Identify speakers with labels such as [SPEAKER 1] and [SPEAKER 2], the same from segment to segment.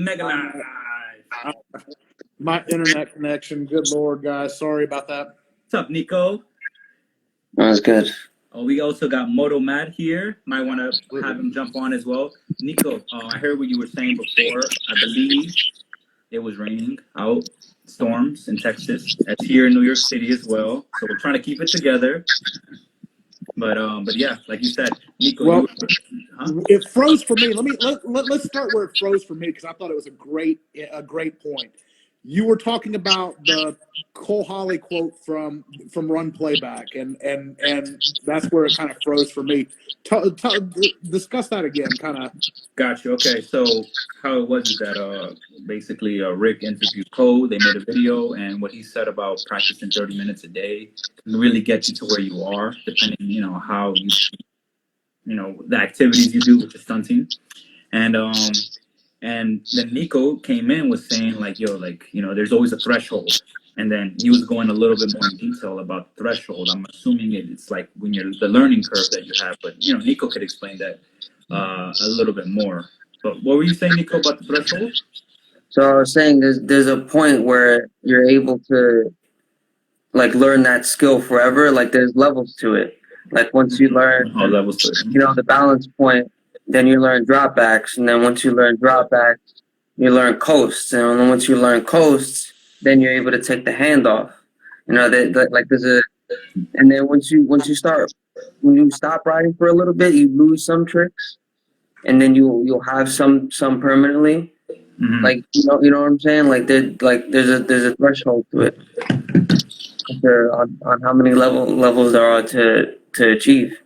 [SPEAKER 1] MegaLive.
[SPEAKER 2] My internet connection. Good Lord, guys. Sorry about that.
[SPEAKER 1] What's up, Nico?
[SPEAKER 3] That was good.
[SPEAKER 1] Oh, we also got Moto Matt here. Might want to have him jump on as well. Nico, I heard what you were saying before. I believe it was raining out, storms in Texas. It's here in New York City as well. So we're trying to keep it together. But yeah, like you said, Nico.
[SPEAKER 2] Well, it froze for me. Let's start where it froze for me because I thought it was a great point. You were talking about the Cole Holly quote from Run Playback, and that's where it kind of froze for me. Discuss that again, kind of.
[SPEAKER 1] Gotcha. Okay, so how it was is that basically Rick interviewed Cole. They made a video, and what he said about practicing 30 minutes a day can really get you to where you are, depending, how you, the activities you do with the stunting, and then Nico came in was saying like, there's always a threshold. And then he was going a little bit more in detail about the threshold. I'm assuming it's like when you're the learning curve that you have, but Nico could explain that a little bit more. But what were you saying, Nico, about the threshold?
[SPEAKER 3] So I was saying there's a point where you're able to like learn that skill forever. Like there's levels to it. Like once you learn
[SPEAKER 1] levels to it.
[SPEAKER 3] The balance point, then you learn dropbacks, and then once you learn dropbacks, you learn coasts, and then once you learn coasts, then you're able to take the handoff. Like there's a, and then when you stop riding for a little bit, you lose some tricks, and then you'll have some permanently.
[SPEAKER 1] Mm-hmm.
[SPEAKER 3] Like you know what I'm saying? Like there's a threshold to it on how many levels there are to achieve.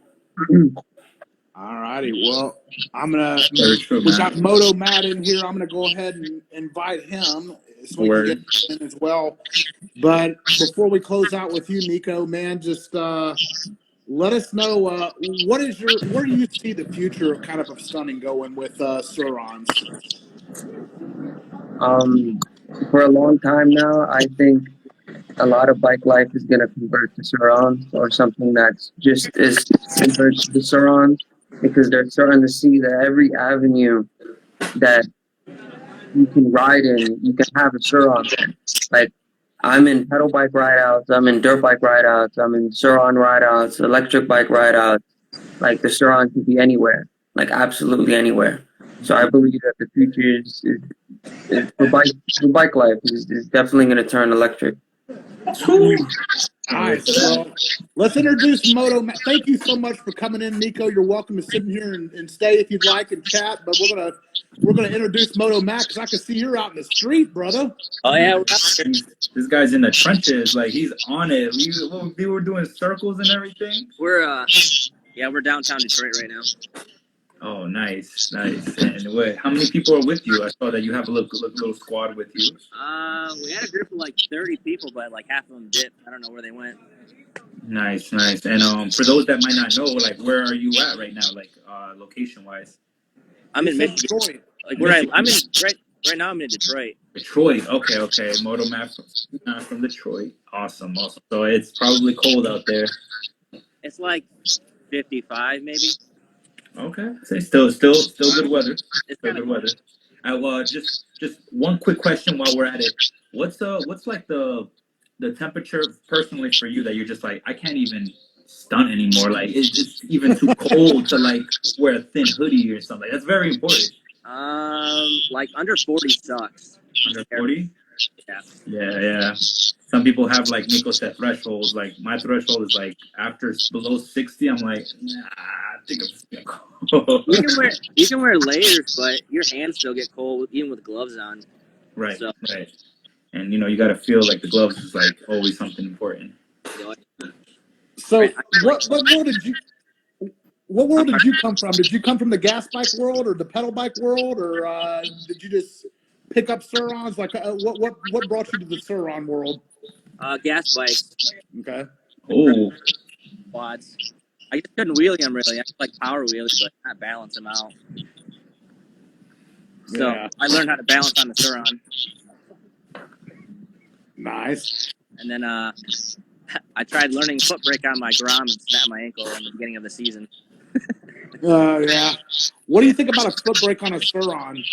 [SPEAKER 2] All righty. Well, we got Moto Matt in here. I'm gonna go ahead and invite him so we can get him in as well. But before we close out with you, Nico, man, just let us know where do you see the future of stunning going with Surons?
[SPEAKER 3] For a long time now, I think a lot of bike life is going to convert to Surons or something that's just as similar to the Surons, because they're starting to see that every avenue that you can ride in, you can have a Suron in. Like, I'm in pedal bike ride-outs, I'm in dirt bike ride-outs, I'm in Suron ride-outs, electric bike ride-outs. Like, the Suron can be anywhere, like absolutely anywhere. So I believe that the future is for bike life is definitely going to turn electric.
[SPEAKER 2] Nice. Well, let's introduce Moto Matt. Thank you so much for coming in, Nico. You're welcome to sit in here and stay if you'd like and chat. But we're gonna introduce Moto Matt because I can see you're out in the street, brother.
[SPEAKER 4] Oh yeah,
[SPEAKER 1] this guy's in the trenches. Like he's on it. We were doing circles and everything.
[SPEAKER 4] We're downtown Detroit right now.
[SPEAKER 1] Oh, nice. And how many people are with you? I saw that you have a little squad with you.
[SPEAKER 4] We had a group of like 30 people, but like half of them dipped. I don't know where they went.
[SPEAKER 1] Nice. And for those that might not know, like, where are you at right now, like, location wise?
[SPEAKER 4] I'm in Michigan. Like right now I'm in Detroit.
[SPEAKER 1] Detroit. Okay. Moto Matt from Detroit. Awesome. So it's probably cold out there.
[SPEAKER 4] It's like 55 maybe.
[SPEAKER 1] Okay. So still good weather. It's still good weather. Just one quick question while we're at it. What's like the temperature personally for you that you're just like, I can't even stunt anymore? Like it's even too cold to like wear a thin hoodie or something. That's very important.
[SPEAKER 4] Like under 40 sucks.
[SPEAKER 1] Under 40?
[SPEAKER 4] Yeah.
[SPEAKER 1] Some people have, like Nico said, thresholds. Like my threshold is like after below 60, I'm like, nah, I think I'm just gonna go.
[SPEAKER 4] You can wear layers, but your hands still get cold even with gloves on.
[SPEAKER 1] Right. And you got to feel like the gloves is like always something important.
[SPEAKER 2] So what world did you come from? Did you come from the gas bike world or the pedal bike world, or did you just pick up Surons? Like what brought you to the Suron world?
[SPEAKER 4] Gas bikes.
[SPEAKER 2] Okay.
[SPEAKER 1] Oh.
[SPEAKER 4] Quads. I just couldn't wheelie them really. I could like power wheelie, but not balance them out. So I learned how to balance on the Suron.
[SPEAKER 2] Nice.
[SPEAKER 4] And then I tried learning foot brake on my Grom and snapped my ankle in the beginning of the season.
[SPEAKER 2] Yeah. What do you think about a foot brake on a Suron?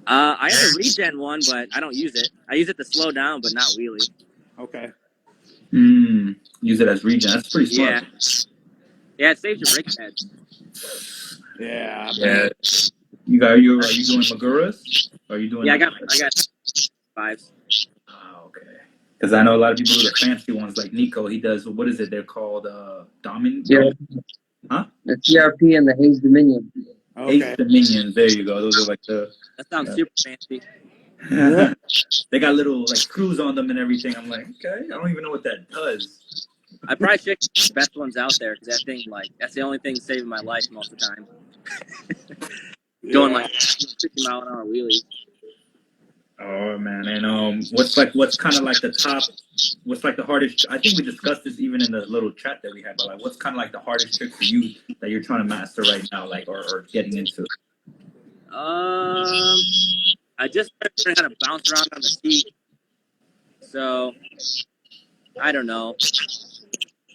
[SPEAKER 4] I have a regen one, but I don't use it. I use it to slow down, but not wheelie.
[SPEAKER 2] Okay.
[SPEAKER 1] Use it as regen. That's pretty smart.
[SPEAKER 4] Yeah, it saves your brake pads.
[SPEAKER 2] Yeah.
[SPEAKER 1] Yeah. Are you doing Maguras? Are you doing?
[SPEAKER 4] Yeah, I got 5s.
[SPEAKER 1] Oh, okay. Because I know a lot of people do the fancy ones, like Nico. He does. What is it? They're called
[SPEAKER 3] Yeah.
[SPEAKER 1] Huh?
[SPEAKER 3] The TRP and the Haze Dominion.
[SPEAKER 2] Okay.
[SPEAKER 1] Haze Dominions. There you go. Those are like the.
[SPEAKER 4] That sounds super fancy.
[SPEAKER 1] They got little like screws on them and everything. I'm like, okay, I don't even know what that does.
[SPEAKER 4] I probably should get the best ones out there because that thing, like, that's the only thing saving my life most of the time. Going like 50-mile-an-hour wheelies.
[SPEAKER 1] Oh man, and what's kind of like the top? What's like the hardest? I think we discussed this even in the little chat that we had. But like, what's kind of like the hardest trick for you that you're trying to master right now, like or getting into?
[SPEAKER 4] I just started learning how to bounce around on the seat. So, I don't know.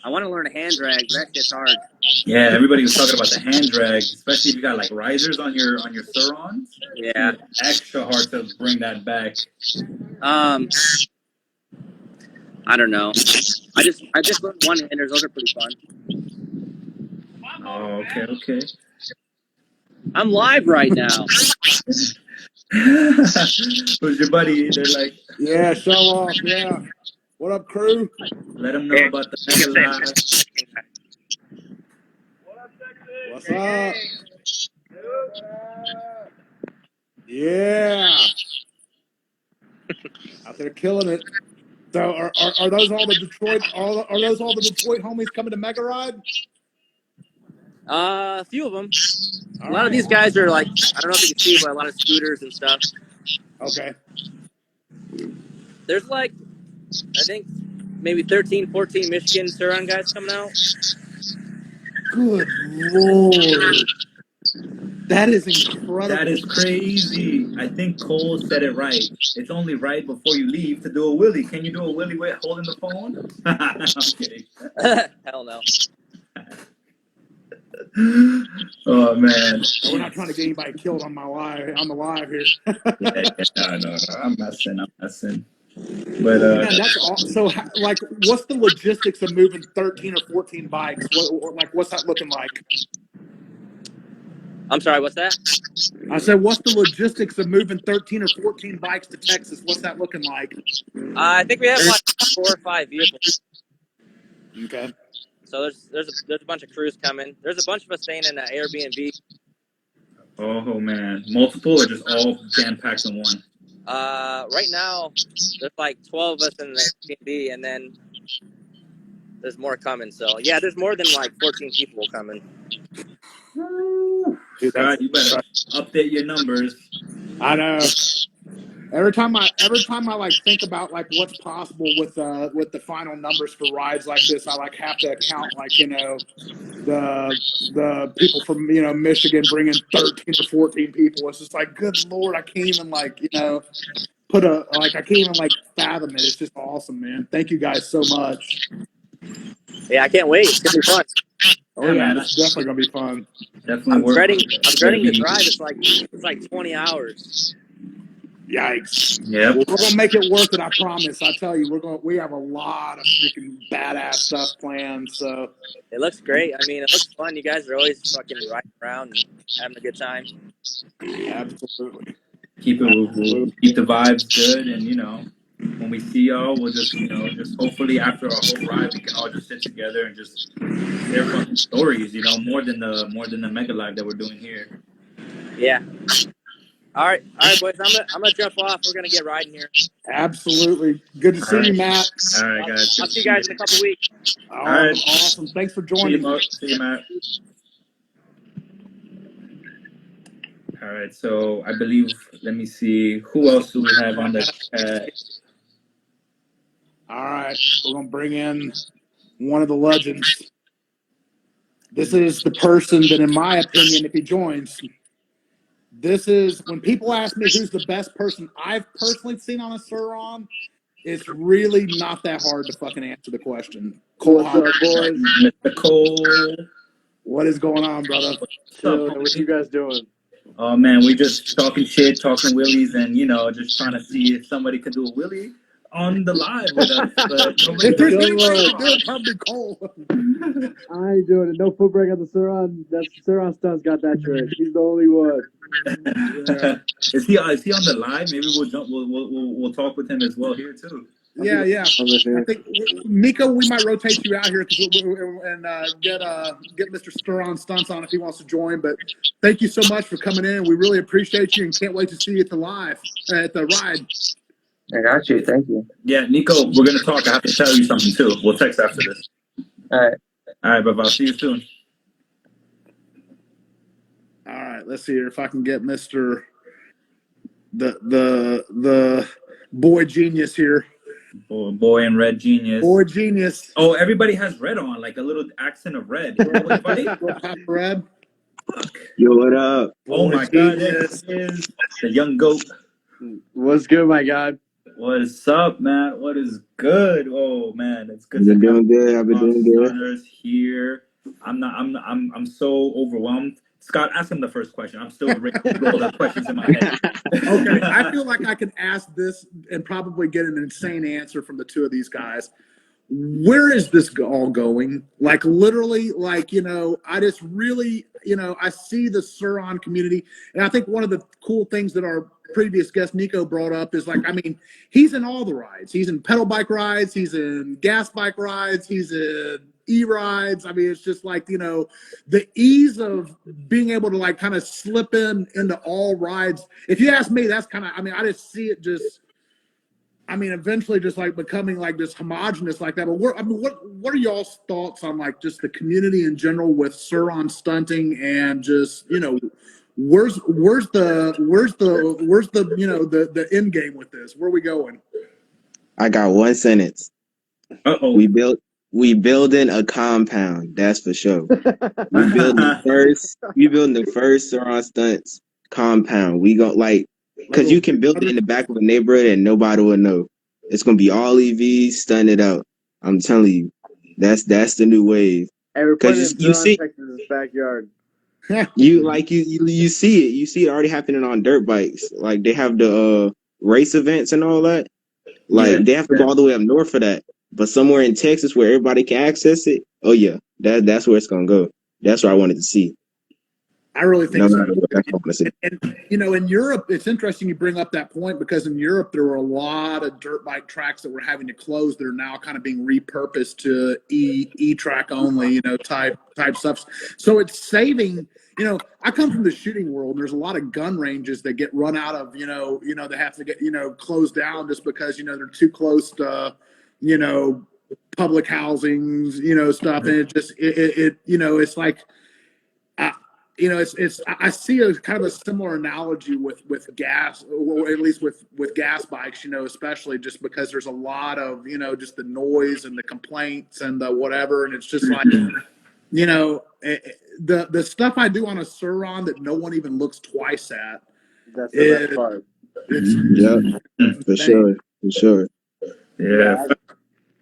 [SPEAKER 4] I want to learn a hand drag, but that shit's hard.
[SPEAKER 1] Yeah, everybody was talking about the hand drag, especially if you got like risers on your Surons.
[SPEAKER 4] Yeah.
[SPEAKER 1] It's extra hard to bring that back.
[SPEAKER 4] I don't know. I just learned one-handers. Those are pretty fun.
[SPEAKER 1] Oh, okay.
[SPEAKER 4] I'm live right now.
[SPEAKER 1] Who's your buddy? They're like,
[SPEAKER 2] yeah, show off. Yeah. What up, crew?
[SPEAKER 1] Let them know about the MegaLive.
[SPEAKER 2] What's up? Yeah. Out there killing it. So are those all the Detroit homies coming to MegaRide?
[SPEAKER 4] A few of them. A lot of these guys are like, I don't know if you can see, but a lot of scooters and stuff.
[SPEAKER 2] Okay.
[SPEAKER 4] There's like, I think maybe 13, 14 Michigan Suron guys coming out.
[SPEAKER 2] Good Lord. That is incredible.
[SPEAKER 1] That is crazy. I think Cole said it right. It's only right before you leave to do a wheelie. Can you do a wheelie with holding the phone? I'm kidding.
[SPEAKER 4] Hell no.
[SPEAKER 1] Oh man.
[SPEAKER 2] We're not trying to get anybody killed on the live here.
[SPEAKER 1] No. I'm messing. But
[SPEAKER 2] man, that's all. So, like, what's the logistics of moving 13 or 14 bikes? What's that looking like?
[SPEAKER 4] I'm sorry, what's that?
[SPEAKER 2] I said, what's the logistics of moving 13 or 14 bikes to Texas? What's that looking like?
[SPEAKER 4] I think we have like 4 or 5 vehicles.
[SPEAKER 2] Okay.
[SPEAKER 4] So there's a bunch of crews coming. There's a bunch of us staying in an Airbnb.
[SPEAKER 1] Oh man, multiple or just all jam packed in one?
[SPEAKER 4] Right now there's like 12 of us in the Airbnb, and then there's more coming. So yeah, there's more than like 14 people coming.
[SPEAKER 1] Dude, God, you better update your numbers.
[SPEAKER 2] I know. Every time I like think about like what's possible with the final numbers for rides like this, I like have to account like the people from Michigan bringing 13 or 14 people. It's just like, good Lord, I can't even like I can't even like fathom it. It's just awesome, man. Thank you guys so much.
[SPEAKER 4] Yeah, I can't wait. It's gonna be fun.
[SPEAKER 2] Oh yeah, man, it's definitely gonna be fun.
[SPEAKER 1] Definitely.
[SPEAKER 4] I'm dreading the drive. It's like 20 hours.
[SPEAKER 2] Yikes!
[SPEAKER 1] Yeah,
[SPEAKER 2] well, we're gonna make it worth it. I promise. I tell you, we have a lot of freaking badass stuff planned. So
[SPEAKER 4] it looks great. I mean, it looks fun. You guys are always fucking riding around and having a good time.
[SPEAKER 2] Absolutely.
[SPEAKER 1] Keep the vibes good, and when we see y'all, we'll just just hopefully after our whole ride, we can all just sit together and just share fucking stories. More than the MegaLive that we're doing here.
[SPEAKER 4] Yeah. All right, boys. I'm gonna jump off. We're gonna get riding here.
[SPEAKER 2] Absolutely. Good to see you, Matt.
[SPEAKER 1] All right, guys.
[SPEAKER 4] I'll see you guys in a couple weeks.
[SPEAKER 2] All right. Awesome. Thanks for joining.
[SPEAKER 1] See you, Matt. All right. So I believe. Let me see. Who else do we have on the chat?
[SPEAKER 2] All right. We're gonna bring in one of the legends. This is the person that, in my opinion, if he joins. This is when people ask me who's the best person I've personally seen on a Suron, it's really not that hard to fucking answer the question. Cole,
[SPEAKER 5] what's up, boys?
[SPEAKER 1] Mr. Cole.
[SPEAKER 2] What is going on, brother?
[SPEAKER 5] What you guys doing?
[SPEAKER 1] Oh man, we just talking shit, talking willies, and just trying to see if somebody could do a willie on the live with us. But nobody.
[SPEAKER 2] If there's
[SPEAKER 5] Come
[SPEAKER 2] anybody
[SPEAKER 5] on.
[SPEAKER 2] to do it, probably Cole.
[SPEAKER 5] I ain't doing it. No foot brake on the Suron. That Suron Stunt's got that trick. He's the only one.
[SPEAKER 2] Yeah.
[SPEAKER 1] Is he on the live? Maybe we'll jump. We'll talk with him as well here too.
[SPEAKER 2] Yeah. I think Nico, we might rotate you out here and get Mr. Sturon Stunts on if he wants to join. But thank you so much for coming in. We really appreciate you and can't wait to see you at the ride.
[SPEAKER 3] I got you. Thank you.
[SPEAKER 1] Yeah, Nico, we're gonna talk. I have to tell you something too. We'll text after this.
[SPEAKER 3] All right.
[SPEAKER 1] All right, bye. I'll see you soon.
[SPEAKER 2] All right, let's see here if I can get Mr. the boy genius here.
[SPEAKER 1] Boy in red genius.
[SPEAKER 2] Boy genius.
[SPEAKER 1] Oh, everybody has red on, like a little accent of red.
[SPEAKER 2] Red.
[SPEAKER 6] Yo, what up?
[SPEAKER 1] Oh my God, this is the young goat.
[SPEAKER 5] What's good, my God?
[SPEAKER 1] What's up, man? What is good? Oh man, it's good.
[SPEAKER 6] I've been doing good. I've been doing good.
[SPEAKER 1] Stunners here. I'm so overwhelmed. Scott, ask him the first question. I'm still ready to roll the questions in my head.
[SPEAKER 2] Okay, I feel like I can ask this and probably get an insane answer from the two of these guys. Where is this all going? Like literally, I just really, I see the Suron community, and I think one of the cool things that our previous guest Nico brought up is he's in all the rides. He's in pedal bike rides. He's in gas bike rides. He's in e-rides. I mean, it's just the ease of being able to kind of slip into all rides. If you ask me, that's kind of, I just see it just. Eventually just becoming just homogenous like that. But what are y'all's thoughts on just the community in general with Suron stunting and just, where's the the end game with this? Where are we going?
[SPEAKER 6] I got one sentence.
[SPEAKER 1] Uh-oh.
[SPEAKER 6] We building a compound, that's for sure. We building the first Suron Stunts compound. We go because you can build it in the back of a neighborhood and nobody will know. It's gonna be all EVs, stun it out. I'm telling you, that's the new wave.
[SPEAKER 5] And we're putting
[SPEAKER 6] you see
[SPEAKER 5] Texas's backyard.
[SPEAKER 6] you see it already happening on dirt bikes. Like they have the race events and all that. They have to go all the way up north for that. But somewhere in Texas where everybody can access it, oh yeah, that's where it's gonna go. That's what I wanted to see.
[SPEAKER 2] I really think so.
[SPEAKER 6] And
[SPEAKER 2] in Europe, it's interesting you bring up that point because in Europe there were a lot of dirt bike tracks that were having to close that are now kind of being repurposed to e-track only, type stuff. So it's saving. I come from the shooting world. There's a lot of gun ranges that get run out of. They have to get closed down just because they're too close to public housings, stuff, and it's like. I see a kind of a similar analogy with gas, or at least with gas bikes, especially just because there's a lot of, just the noise and the complaints and the whatever. And it's just the stuff I do on a Suron that no one even looks twice at.
[SPEAKER 5] That's the best part.
[SPEAKER 6] For sure.
[SPEAKER 1] Yeah.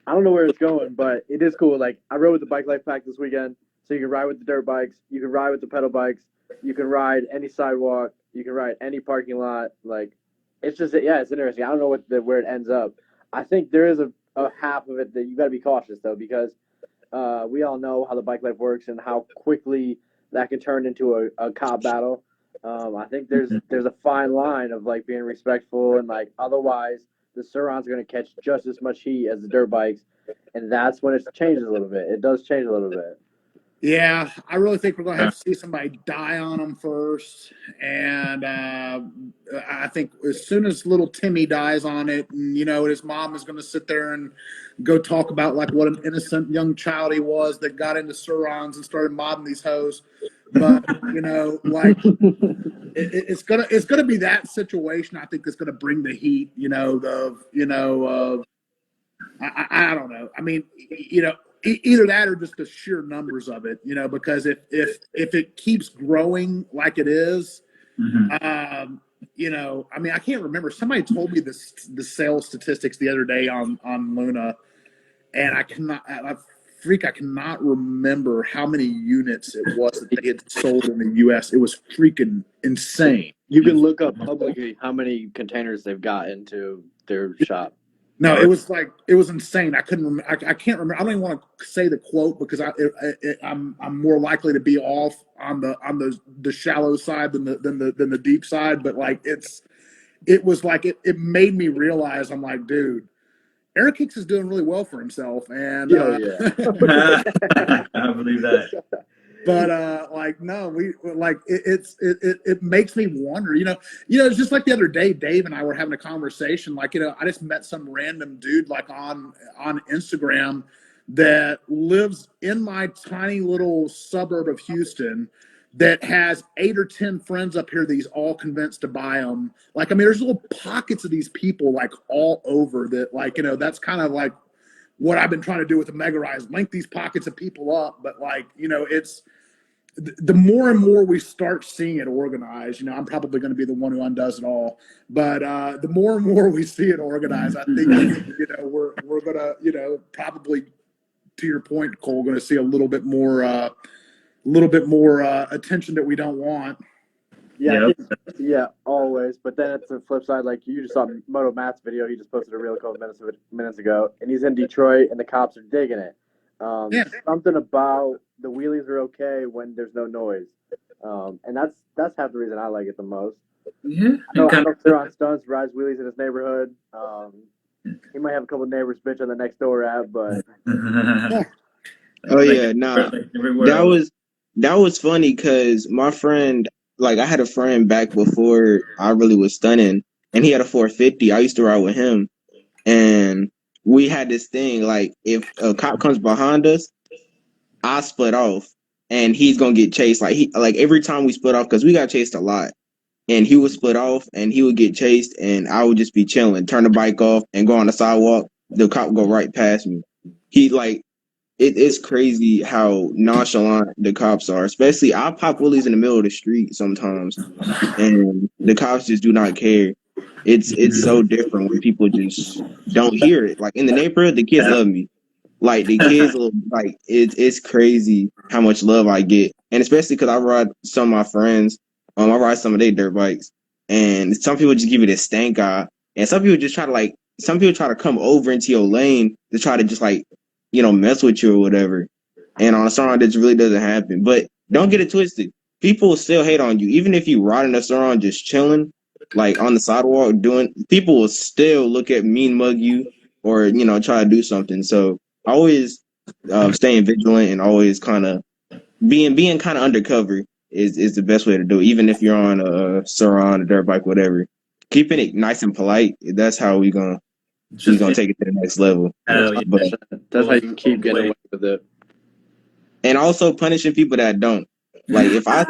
[SPEAKER 5] I don't know where it's going, but it is cool. I rode with the Bike Life Pack this weekend. So you can ride with the dirt bikes, you can ride with the pedal bikes, you can ride any sidewalk, you can ride any parking lot. It's just, it's interesting. I don't know where it ends up. I think there is a half of it that you got to be cautious though, because we all know how the bike life works and how quickly that can turn into a cop battle. I think there's a fine line of being respectful and otherwise the Suron's going to catch just as much heat as the dirt bikes, and that's when it changes a little bit. It does change a little bit.
[SPEAKER 2] Yeah, I really think we're going to have to see somebody die on them first. And I think as soon as little Timmy dies on it, and, his mom is going to sit there and go talk about what an innocent young child he was that got into Surons and started modding these hoes. But, it's gonna be that situation. I think that's going to bring the heat, I don't know. Either that or just the sheer numbers of it, because if it keeps growing like it is, I can't remember. Somebody told me the sales statistics the other day on Luna, and I cannot freak, I cannot remember how many units it was that they had sold in the U.S. It was freaking insane.
[SPEAKER 5] You can look up publicly how many containers they've got into their shop.
[SPEAKER 2] No, it was insane. I couldn't remember. I can't remember. I don't even want to say the quote because I'm more likely to be off on the shallow side than the deep side. But like it was like it made me realize, I'm like, dude, Eric Hicks is doing really well for himself, and
[SPEAKER 5] yeah.
[SPEAKER 1] I believe that.
[SPEAKER 2] But like no, we like it makes me wonder. It's just like the other day, Dave and I were having a conversation. Like I just met some random dude like on Instagram that lives in my tiny little suburb of Houston that has 8 or 10 friends up here that he's all convinced to buy them. Like, I mean, there's little pockets of these people like all over that, like, that's kind of like what I've been trying to do with the MegaLive, link these pockets of people up. But like, it's the more and more we start seeing it organized, I'm probably going to be the one who undoes it all. But the more and more we see it organized, I think, we're going to, probably, to your point, Cole, going to see a little bit more attention that we don't want.
[SPEAKER 5] Yeah, yeah, always. But then it's the flip side. Like you just saw Moto Matt's video. He just posted a reel a couple minutes ago, and he's in Detroit, and the cops are digging it. Something about the wheelies are okay when there's no noise, and that's half the reason I like it the most.
[SPEAKER 1] Yeah,
[SPEAKER 5] I know Saran Stunts rides wheelies in his neighborhood. He might have a couple neighbors bitch on the next door app, but
[SPEAKER 6] oh yeah, nah, that was funny because my friend, like I had a friend back before I really was stunning, and he had a 450. I used to ride with him, and we had this thing like if a cop comes behind us, I split off, and he's gonna get chased. Like every time we split off, because we got chased a lot, and he would split off, and he would get chased, and I would just be chilling, turn the bike off, and go on the sidewalk. The cop would go right past me. He like. It's crazy how nonchalant the cops are. Especially, I pop wheelies in the middle of the street sometimes, and the cops just do not care. It's so different when people just don't hear it. Like in the neighborhood, the kids love me. Like the kids, like it's crazy how much love I get, and especially because I ride some of my friends. I ride some of their dirt bikes, and some people just give you this stank eye, and some people just try to like. Some people try to come over into your lane to try to just like mess with you or whatever. And on a song, that really doesn't happen. But don't get it twisted. People will still hate on you. Even if you riding a song just chilling, like on the sidewalk people will still look at mean mug you or, try to do something. So always staying vigilant and always kind of being kind of undercover is the best way to do it. Even if you're on a Saran, a dirt bike, whatever. Keeping it nice and polite, that's how we're gonna take it to the next level.
[SPEAKER 5] But that's how you can keep getting away with it.
[SPEAKER 6] And also punishing people that don't. Like if I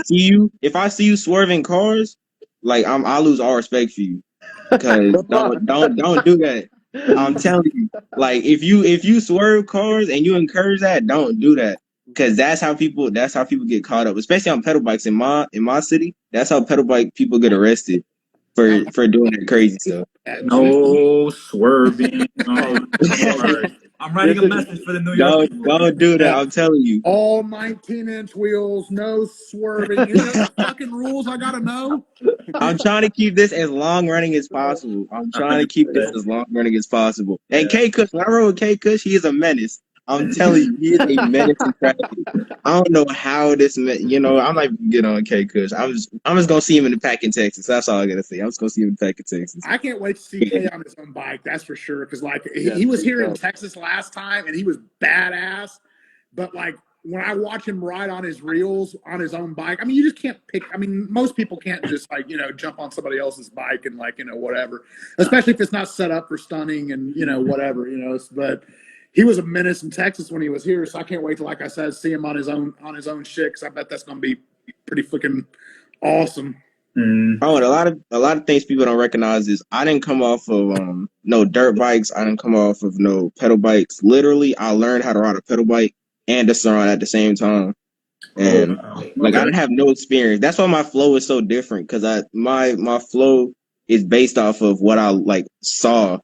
[SPEAKER 6] see you swerving cars, like I lose all respect for you. Because don't do that. I'm telling you. Like if you swerve cars and you encourage that, don't do that. Because that's how people get caught up, especially on pedal bikes in my city. That's how pedal bike people get arrested for doing that crazy stuff.
[SPEAKER 1] No swerving. I'm writing a message for the New York.
[SPEAKER 6] Don't do that. I'm telling you.
[SPEAKER 2] All 19-inch wheels, no swerving. Any other fucking rules I gotta know?
[SPEAKER 6] I'm trying to keep this as long running as possible. And K Kush, when I rode with K Kush, he is a menace. I'm telling you, he is a menace in traffic. I don't know how this, I'm not even gonna get on K Kush. I'm just gonna see him in the pack in Texas. That's all I gotta say. I'm just gonna see him in the pack in Texas.
[SPEAKER 2] I can't wait to see K on his own bike. That's for sure. Because like he was here in Texas last time, and he was badass. But like when I watch him ride on his reels on his own bike, I mean, you just can't pick. I mean, most people can't just like jump on somebody else's bike and like whatever. Especially if it's not set up for stunning and whatever. But he was a menace in Texas when he was here, so I can't wait to, like I said, see him on his own shit. Cause I bet that's gonna be pretty freaking awesome.
[SPEAKER 6] Oh, and a lot of things people don't recognize is I didn't come off of no dirt bikes. I didn't come off of no pedal bikes. Literally, I learned how to ride a pedal bike and a Saran at the same time, and like I didn't have no experience. That's why my flow is so different because my flow is based off of what I like saw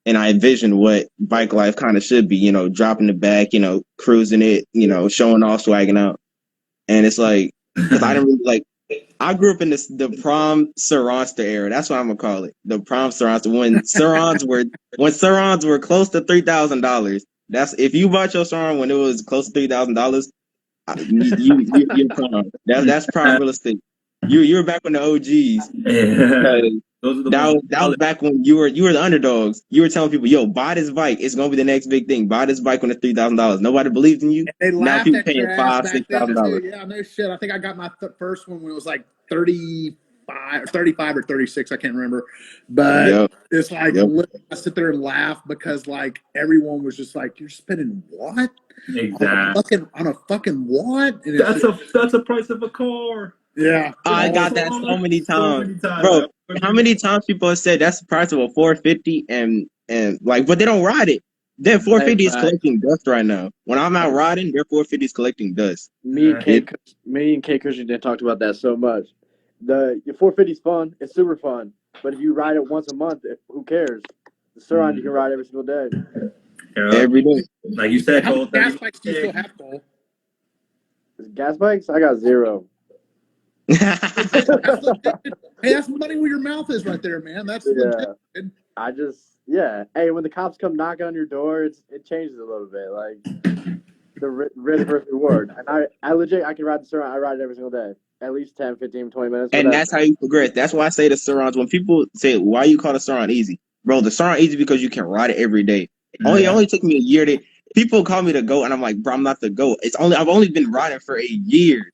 [SPEAKER 6] and I envisioned what bike life kind of should be. Dropping the back, cruising it, showing off, swagging out. And it's like, because I didn't really I grew up in the prom Surronster era. That's what I'm gonna call it. The prom Surronster. When Surrons were close to $3,000. That's if you bought your Surron when it was close to $3,000. You're prom. That's prime real estate. You were back when the OGs.
[SPEAKER 1] Yeah. Those are the
[SPEAKER 6] That was back when you were the underdogs. You were telling people, "Yo, buy this bike. It's gonna be the next big thing. Buy this bike when it's $3,000." Nobody believed in you.
[SPEAKER 2] And they
[SPEAKER 6] Now
[SPEAKER 2] laughed
[SPEAKER 6] people
[SPEAKER 2] at
[SPEAKER 6] paying
[SPEAKER 2] your ass
[SPEAKER 6] $5,000,
[SPEAKER 2] back then
[SPEAKER 6] $6,000.
[SPEAKER 2] too. Yeah, no shit. I think I got my first one when it was like 35 or 36. I can't remember. But
[SPEAKER 6] Yep.
[SPEAKER 2] it's like
[SPEAKER 6] Yep.
[SPEAKER 2] I sit there and laugh because like everyone was just like, "You're spending what?
[SPEAKER 1] Exactly.
[SPEAKER 2] On a fucking what?" And
[SPEAKER 1] That's the price of a car.
[SPEAKER 2] yeah.
[SPEAKER 6] I got that so many times,
[SPEAKER 1] So
[SPEAKER 6] bro. How many times people have said that's the price of a 450 and but they don't ride it. Their 450 is collecting dust right now. When I'm out riding, their 450 is collecting dust.
[SPEAKER 5] Me and Kate Cushington talked about that so much. Your 450 is fun. It's super fun. But if you ride it once a month, who cares? The Surron you can ride every single day.
[SPEAKER 6] Every day.
[SPEAKER 1] Like you said,
[SPEAKER 2] How
[SPEAKER 1] Cole,
[SPEAKER 2] many gas bikes do you still have, Cole?
[SPEAKER 5] Gas bikes? I got 0.
[SPEAKER 2] Hey, that's money where your mouth is right there, man. That's legit.
[SPEAKER 5] Hey, when the cops come knocking on your door, it changes a little bit. Like the risk versus reward. And I legit, I can ride the Surron. I ride it every single day. At least 10, 15, 20 minutes.
[SPEAKER 6] And that's how you progress. That's why I say the Surrons. When people say, "Why you call the Surron easy?" Bro, the Surron easy because you can ride it every day. It only took me a year people call me the GOAT, and I'm like, bro, I'm not the GOAT. I've only been riding for a year.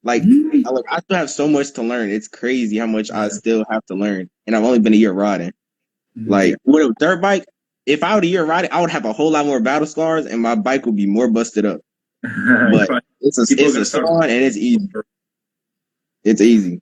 [SPEAKER 6] I still have so much to learn. It's crazy how much I still have to learn, and I've only been a year riding. With a dirt bike, if I were a year riding, I would have a whole lot more battle scars, and my bike would be more busted up. But it's a Surron, and it's easy. It's easy.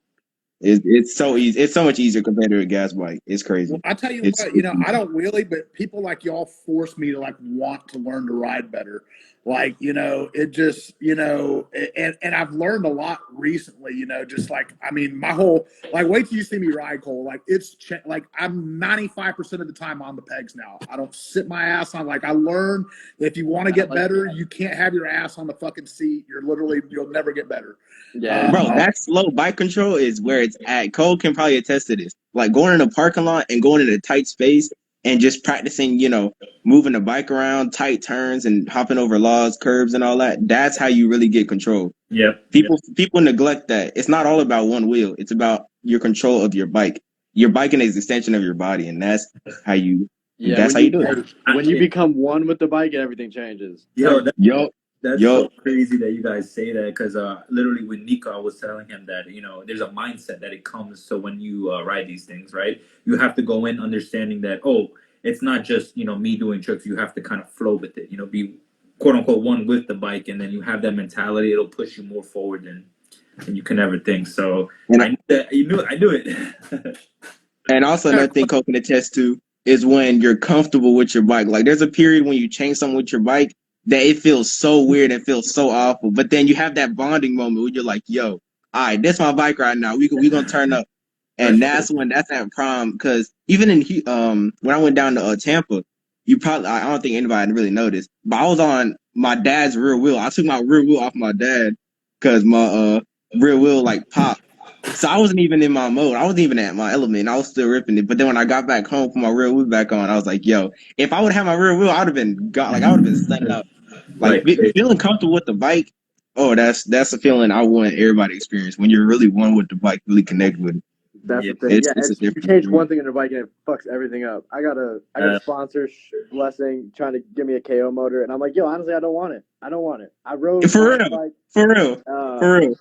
[SPEAKER 6] It's so easy. It's so much easier compared to a gas bike. It's crazy.
[SPEAKER 2] Well, I tell you what, I don't wheelie, but people like y'all force me to want to learn to ride better. It just, and I've learned a lot recently, my whole, wait till you see me ride, Cole. I'm 95% of the time on the pegs now. I don't sit my ass on, I learned that if you want to get better, you can't have your ass on the fucking seat. You'll never get better.
[SPEAKER 5] Yeah.
[SPEAKER 6] Bro, that slow bike control is where it's at. Cole can probably attest to this. Going in a parking lot and going in a tight space and just practicing, moving the bike around, tight turns and hopping over laws, curbs and all that. That's how you really get control.
[SPEAKER 1] Yep.
[SPEAKER 6] People neglect that. It's not all about one wheel. It's about your control of your bike. Your bike is an extension of your body, and that's how you do it.
[SPEAKER 5] When you become one with the bike, everything changes.
[SPEAKER 1] That's so crazy that you guys say that because literally with Nico, I was telling him that there's a mindset that it comes. So when you ride these things, right, you have to go in understanding that it's not just me doing tricks. You have to kind of flow with it. Be quote unquote one with the bike, and then you have that mentality. It'll push you more forward than you can ever think. So I knew that I knew it.
[SPEAKER 6] And also another thing Cole can attest to is when you're comfortable with your bike. There's a period when you change something with your bike that it feels so weird and feels so awful. But then you have that bonding moment where you're like, yo, all right, that's my bike right now. We gonna turn up. And that's at prom, because even in when I went down to Tampa, I don't think anybody really noticed, but I was on my dad's rear wheel. I took my rear wheel off my dad because my rear wheel popped. So I wasn't even in my mode. I wasn't even at my element. I was still ripping it. But then when I got back home, put my rear wheel back on, I was like, yo, if I would have my rear wheel, I would have been stunned up. Feeling comfortable with the bike. Oh, that's a feeling I want everybody to experience when you're really one with the bike, really connect with it.
[SPEAKER 5] That's the thing. You change one thing in your bike and it fucks everything up. I got a sponsor blessing trying to give me a KO motor, and I'm like, yo, honestly, I don't want it. I rode
[SPEAKER 6] for real.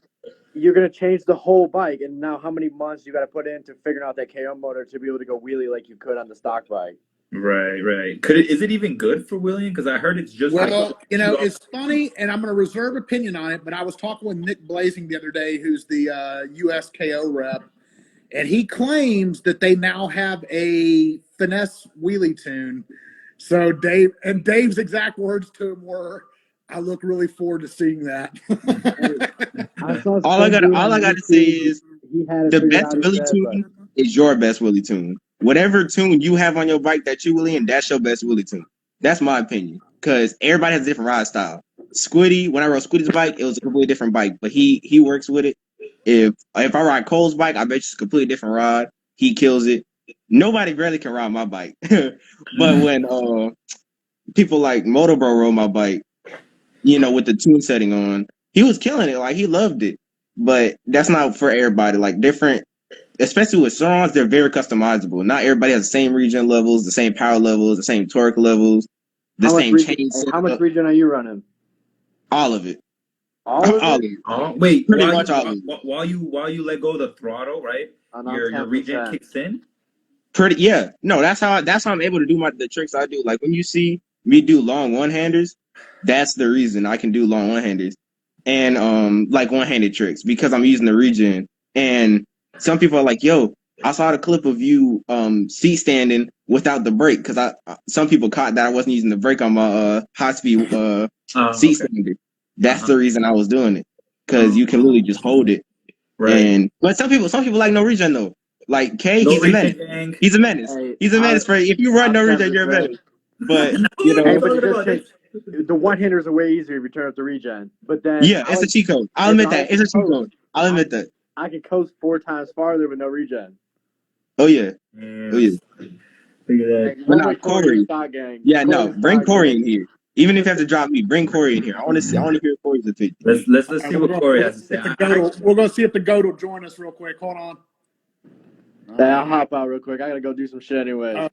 [SPEAKER 5] You're gonna change the whole bike, and now how many months you got to put into figuring out that KO motor to be able to go wheelie like you could on the stock bike?
[SPEAKER 1] Right. Is it even good for wheeling? Because I heard it's just
[SPEAKER 2] it's funny, and I'm going to reserve opinion on it. But I was talking with Nick Blazing the other day, who's the USKO rep, and he claims that they now have a finesse wheelie tune. So Dave's exact words to him were, "I look really forward to seeing that."
[SPEAKER 6] All I gotta say is the best wheelie tune is your best wheelie tune. whatever tune you have on your bike that you wheelie in, that's your best wheelie tune. That's my opinion. Because everybody has a different ride style. Squiddy, when I rode Squiddy's bike, it was a completely different bike, but he works with it. If I ride Cole's bike, I bet you it's a completely different ride. He kills it. Nobody really can ride my bike. But when people like Moto Bro rode my bike, you know, with the tune setting on, he was killing it. Like, he loved it. But that's not for everybody. Like, different, especially with Surons, they're very customizable. Not everybody has the same regen levels, the same power levels, the same torque levels, the same chain
[SPEAKER 5] How much
[SPEAKER 6] setup.
[SPEAKER 5] regen are you running?
[SPEAKER 6] All of it.
[SPEAKER 5] All of
[SPEAKER 6] All
[SPEAKER 5] it?
[SPEAKER 6] of it.
[SPEAKER 1] Oh, wait,
[SPEAKER 6] Pretty much all of it.
[SPEAKER 1] while you let go of the throttle, right?
[SPEAKER 5] I'm
[SPEAKER 1] Your regen
[SPEAKER 5] 10%.
[SPEAKER 1] kicks in.
[SPEAKER 6] No, that's how I'm able to do the tricks I do. Like, when you see me do long one-handers, that's the reason I can do long one-handers and like one-handed tricks, because I'm using the regen. And some people are like, yo, I saw the clip of you seat standing without the brake, because some people caught that I wasn't using the brake on my high speed seat stander. That's the reason I was doing it, because you can literally just hold it.
[SPEAKER 1] Right.
[SPEAKER 6] But some people like no regen though. Like K,
[SPEAKER 1] No
[SPEAKER 6] he's a menace.
[SPEAKER 1] regen, gang.
[SPEAKER 6] He's a menace.
[SPEAKER 5] Hey,
[SPEAKER 6] He's a menace for if you run
[SPEAKER 5] I'm
[SPEAKER 6] no regen, you're a
[SPEAKER 5] 10%.
[SPEAKER 6] menace. But
[SPEAKER 1] No,
[SPEAKER 6] you know,
[SPEAKER 5] Hey,
[SPEAKER 1] I'm
[SPEAKER 5] but
[SPEAKER 1] talking
[SPEAKER 5] it
[SPEAKER 1] about
[SPEAKER 5] just
[SPEAKER 1] this.
[SPEAKER 5] the one-handers are way easier if you turn up the regen. But then
[SPEAKER 6] yeah, it's a cheat code. I'll admit that. It's a cheat code. I'll admit that.
[SPEAKER 5] I can coast 4 times farther with no regen.
[SPEAKER 6] Oh yeah. Oh yeah.
[SPEAKER 1] Look at that.
[SPEAKER 5] Hey,
[SPEAKER 6] But
[SPEAKER 5] we'll
[SPEAKER 6] now
[SPEAKER 5] bring Corey to
[SPEAKER 6] Corey.
[SPEAKER 5] the stock gang.
[SPEAKER 6] Yeah,
[SPEAKER 5] Corey
[SPEAKER 6] no,
[SPEAKER 5] to the
[SPEAKER 6] bring
[SPEAKER 5] stock
[SPEAKER 6] Corey
[SPEAKER 5] gang.
[SPEAKER 6] in here. Even if you have to drop me, bring Corey in here. I want to hear Corey's opinion.
[SPEAKER 1] Let's
[SPEAKER 2] All right,
[SPEAKER 1] see what Corey has to say.
[SPEAKER 2] We're gonna see if the goat will join us real quick. Hold on.
[SPEAKER 5] Hey, I'll hop out real quick. I gotta go do some shit anyways.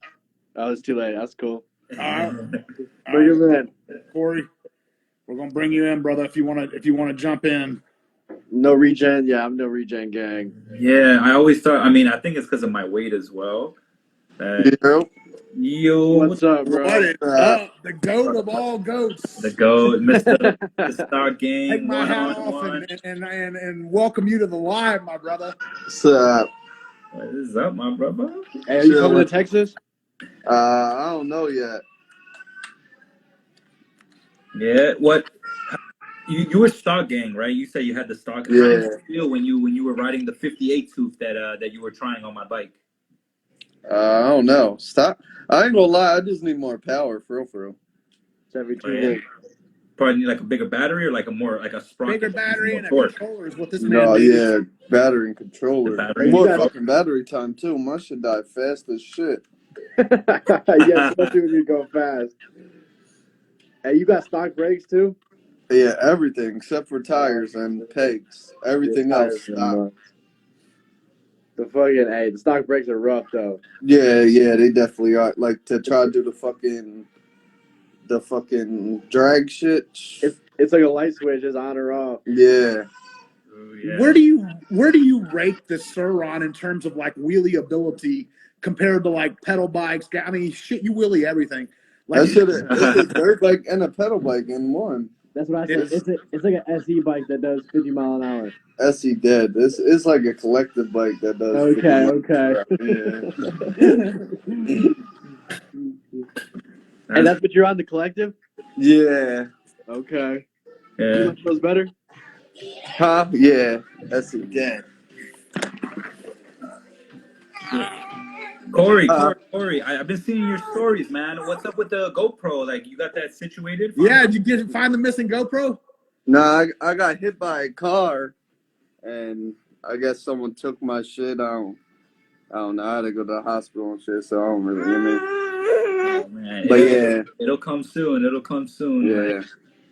[SPEAKER 5] Oh, it's too late. That's cool.
[SPEAKER 2] All right.
[SPEAKER 5] Bring him in.
[SPEAKER 2] Corey, we're gonna bring you in, brother. If you wanna jump in.
[SPEAKER 5] No regen. Yeah, I'm no regen gang.
[SPEAKER 1] Yeah, I always thought. I mean, I think it's because of my weight as well. Yo,
[SPEAKER 5] What's up, bro?
[SPEAKER 2] What is up? The goat of all goats.
[SPEAKER 1] the goat, Mr. the Star
[SPEAKER 2] Take
[SPEAKER 1] Gang,
[SPEAKER 2] my hat off
[SPEAKER 1] 1-on-1.
[SPEAKER 2] and welcome you to the live, my brother.
[SPEAKER 7] What's up?
[SPEAKER 1] What is up, my brother?
[SPEAKER 5] Hey, are you coming to Texas?
[SPEAKER 7] I don't know yet.
[SPEAKER 1] Yeah, what? You were Stock Gang, right? You said you had the Stock.
[SPEAKER 7] Yeah.
[SPEAKER 1] How did you feel when you were riding the 58 tooth that you were trying on my bike?
[SPEAKER 7] I don't know. Stop. I ain't gonna lie. I just need more power, for real.
[SPEAKER 5] 72 volt.
[SPEAKER 1] Probably like a bigger battery or like a sprocket.
[SPEAKER 2] Bigger battery and a
[SPEAKER 1] torque.
[SPEAKER 2] controller is what this man
[SPEAKER 7] No,
[SPEAKER 2] needs.
[SPEAKER 7] yeah, battery and controller.
[SPEAKER 1] The battery.
[SPEAKER 7] More
[SPEAKER 5] You got-
[SPEAKER 7] fucking battery time too. My shit die fast as shit.
[SPEAKER 5] Yeah, especially when you go fast. Hey, you got stock brakes too?
[SPEAKER 7] Yeah, everything except for tires and pegs. Everything else stop.
[SPEAKER 5] The stock brakes are rough though.
[SPEAKER 7] Yeah, they definitely are. Like, to try to do the fucking drag shit.
[SPEAKER 5] It's like a light switch, it's on or off.
[SPEAKER 7] Yeah.
[SPEAKER 1] Ooh, yeah.
[SPEAKER 2] Where do you rate the Suron in terms of like wheelie ability compared to like pedal bikes? I mean, shit, you wheelie everything. Like,
[SPEAKER 7] That shit, it's a dirt bike and a pedal bike in one.
[SPEAKER 5] That's what I said. It's like an SE bike that does 50 mile an hour.
[SPEAKER 7] SE dead. It's like a collective bike that does.
[SPEAKER 5] And that's what you're on, the collective?
[SPEAKER 7] Yeah.
[SPEAKER 5] Okay.
[SPEAKER 1] Yeah.
[SPEAKER 5] Which feels better?
[SPEAKER 7] Huh? Yeah. SE dead.
[SPEAKER 1] Corey, I've been seeing your stories, man. What's up with the GoPro? Like, you got that situated?
[SPEAKER 2] yeah, did you find the missing GoPro?
[SPEAKER 7] Nah, I got hit by a car, and I guess someone took my shit. I don't know. I had to go to the hospital and shit, so I don't really.
[SPEAKER 1] Oh, man.
[SPEAKER 7] But yeah,
[SPEAKER 1] it'll come soon.
[SPEAKER 7] yeah.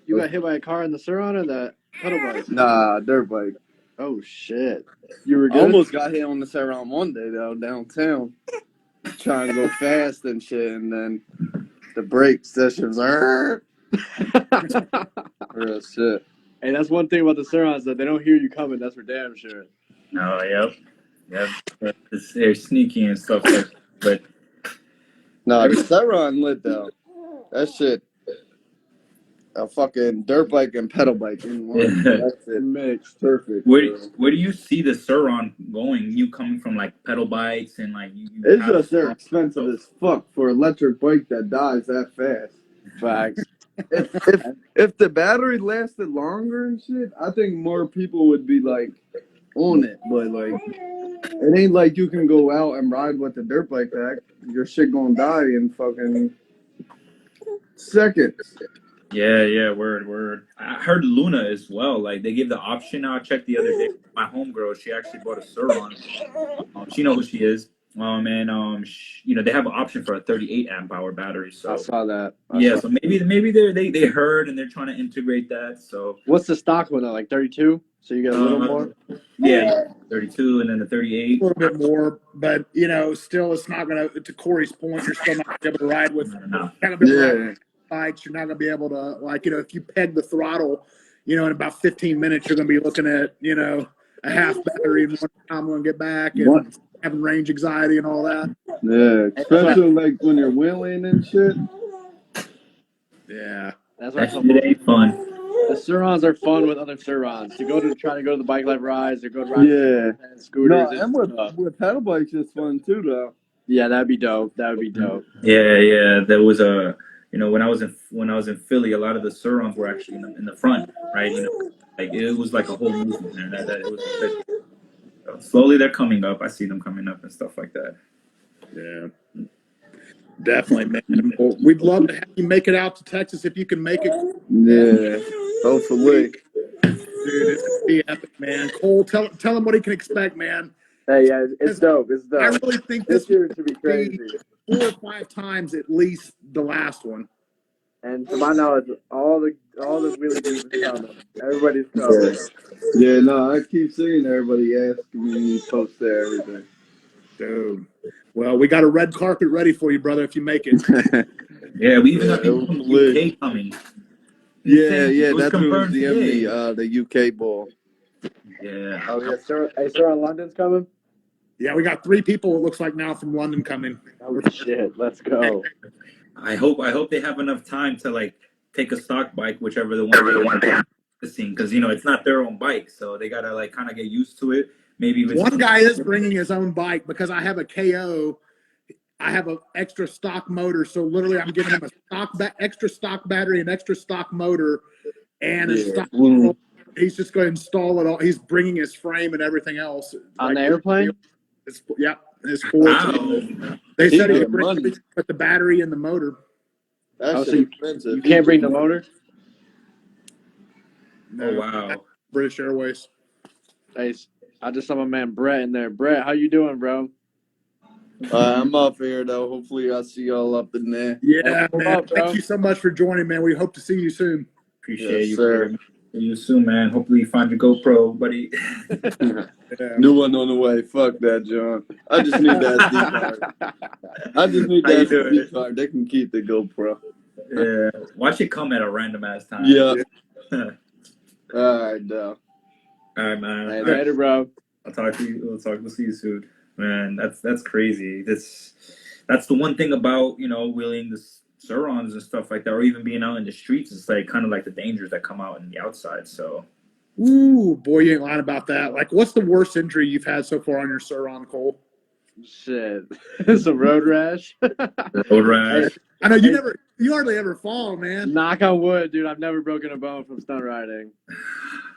[SPEAKER 5] You got hit by a car in the Suron or the pedal bike?
[SPEAKER 7] Nah, dirt bike.
[SPEAKER 5] Oh shit! You were good?
[SPEAKER 7] Almost got hit on the Surron one day though, downtown, trying to go fast and shit, and then the brakes, that shit was real shit.
[SPEAKER 5] Hey, that's one thing about the Surons, that they don't hear you coming. That's for damn sure.
[SPEAKER 1] Oh, yep. They're sneaky and stuff like that. But
[SPEAKER 7] Nah, the Surron lit though. That shit. A fucking dirt bike and pedal bike in one.
[SPEAKER 1] Yeah.
[SPEAKER 7] That's it. Mixed. Perfect.
[SPEAKER 1] where do you see the Suron going? You coming from like pedal bikes and like you
[SPEAKER 7] It's just they're expensive as fuck for an electric bike that dies that fast.
[SPEAKER 5] Facts.
[SPEAKER 7] If the battery lasted longer and shit, I think more people would be like on it, but like it ain't like you can go out and ride with the dirt bike pack. Your shit gonna die in fucking seconds.
[SPEAKER 1] Yeah, word. I heard Luna as well. Like they gave the option. I checked the other day. My homegirl, she actually bought a Suron. She know who she is. And they have an option for a 38 amp hour battery. So
[SPEAKER 5] I saw that.
[SPEAKER 1] so maybe they heard and they're trying to integrate that. So
[SPEAKER 5] what's the stock one though? Like 32? So you get a little more?
[SPEAKER 1] Yeah, 32 and then the 38.
[SPEAKER 2] A little bit more, but still, it's not gonna. To Corey's point, you're still not gonna be able to ride with
[SPEAKER 1] No.
[SPEAKER 2] kind of
[SPEAKER 7] Yeah.
[SPEAKER 2] bikes. You're not gonna be able to if you peg the throttle, in about 15 minutes, you're gonna be looking at a half battery and one time I'm gonna get back and having range anxiety and all that.
[SPEAKER 7] Yeah, especially like when you're wheeling and shit.
[SPEAKER 2] Yeah,
[SPEAKER 5] That's
[SPEAKER 1] That
[SPEAKER 5] what
[SPEAKER 1] shit ain't fun.
[SPEAKER 5] the Surons are fun with other Surons. To try to go to the bike life rides or go to ride
[SPEAKER 7] Yeah.
[SPEAKER 5] scooters.
[SPEAKER 7] No,
[SPEAKER 5] it's
[SPEAKER 7] and
[SPEAKER 5] tough.
[SPEAKER 7] with pedal bikes, it's fun too, though.
[SPEAKER 5] Yeah, that'd be dope.
[SPEAKER 1] Yeah. There was when I was in Philly, a lot of the Surons were actually in the front, right? Like it was like a whole movement there. That it was slowly they're coming up. I see them coming up and stuff like that.
[SPEAKER 2] Yeah, definitely, man. Well, we'd love to have you make it out to Texas if you can make it.
[SPEAKER 7] Yeah, hopefully.
[SPEAKER 2] Dude, it's gonna be epic, man. Cole, tell him what he can expect, man.
[SPEAKER 5] Hey, yeah, it's dope. It's dope.
[SPEAKER 2] I really think
[SPEAKER 5] This
[SPEAKER 2] this
[SPEAKER 5] year should be crazy.
[SPEAKER 2] 4 or 5 times at least the last one.
[SPEAKER 5] And to my knowledge, all the wheelie dudes are coming. Everybody's coming.
[SPEAKER 7] Yeah, no, I keep seeing everybody asking me to post there everything.
[SPEAKER 2] Dude. Well, we got a red carpet ready for you, brother, if you make it.
[SPEAKER 1] Yeah, we even got people from the UK coming.
[SPEAKER 7] Yeah, that's who was
[SPEAKER 1] confirmed today.
[SPEAKER 7] the UK ball.
[SPEAKER 1] Yeah.
[SPEAKER 5] Oh, yeah, sir. Hey, sir, London's coming?
[SPEAKER 2] Yeah, we got 3 people, it looks like now, from London coming.
[SPEAKER 5] Oh, shit. Let's go.
[SPEAKER 1] I hope they have enough time to like take a stock bike, whichever the one they're practicing, because it's not their own bike, so they gotta like kind of get used to it. Maybe
[SPEAKER 2] one guy is bringing his own bike because I have a KO. I have an extra stock motor, so literally I'm giving him a extra stock battery, an extra stock motor, and a stock. He's just going to install it all. He's bringing his frame and everything else
[SPEAKER 5] on the airplane.
[SPEAKER 2] It's Wow. They said he could bring the battery and the motor.
[SPEAKER 7] That's expensive.
[SPEAKER 5] You can't bring the motor.
[SPEAKER 2] No,
[SPEAKER 1] oh wow.
[SPEAKER 2] British Airways.
[SPEAKER 5] Hey, I just saw my man Brett in there. Brett, how you doing, bro?
[SPEAKER 7] I'm up here though. Hopefully, I'll see y'all up in there.
[SPEAKER 2] Yeah, man. Thank you so much for joining, man. We hope to see you soon.
[SPEAKER 1] Appreciate you, sir. See you soon, man. Hopefully, you find your GoPro, buddy.
[SPEAKER 7] New one on the way. Fuck that, John. I just need that SD card. I just need that SD card. They can keep the GoPro.
[SPEAKER 1] Yeah. Watch it come at a random ass time.
[SPEAKER 7] Yeah. All right, though.
[SPEAKER 1] All right, man.
[SPEAKER 5] Hey, later, bro.
[SPEAKER 1] I'll talk to you. We'll see you soon. Man, that's crazy. That's the one thing about wheeling the Surons and stuff like that, or even being out in the streets. It's like kind of like the dangers that come out in the outside. So,
[SPEAKER 2] ooh, boy, you ain't lying about that. Like, what's the worst injury you've had so far on your Suron, Cole?
[SPEAKER 5] Shit, it's a road rash.
[SPEAKER 1] Road rash.
[SPEAKER 2] I know you hardly ever fall, man.
[SPEAKER 5] Knock on wood, dude. I've never broken a bone from stunt riding.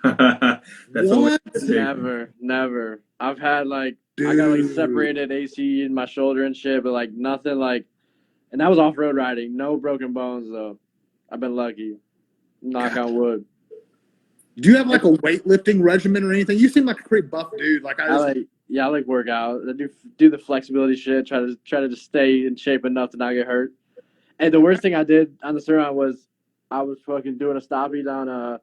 [SPEAKER 1] That's
[SPEAKER 2] what?
[SPEAKER 5] Never. I've had I got like separated AC in my shoulder and shit, but like nothing like, and that was off road riding. No broken bones though. I've been lucky. Knock on wood.
[SPEAKER 2] Do you have like a weightlifting regimen or anything? You seem like a pretty buff dude.
[SPEAKER 5] I like work out. I do the flexibility shit. Try to just stay in shape enough to not get hurt. And the worst thing I did on the Suron was I was fucking doing a stoppie down a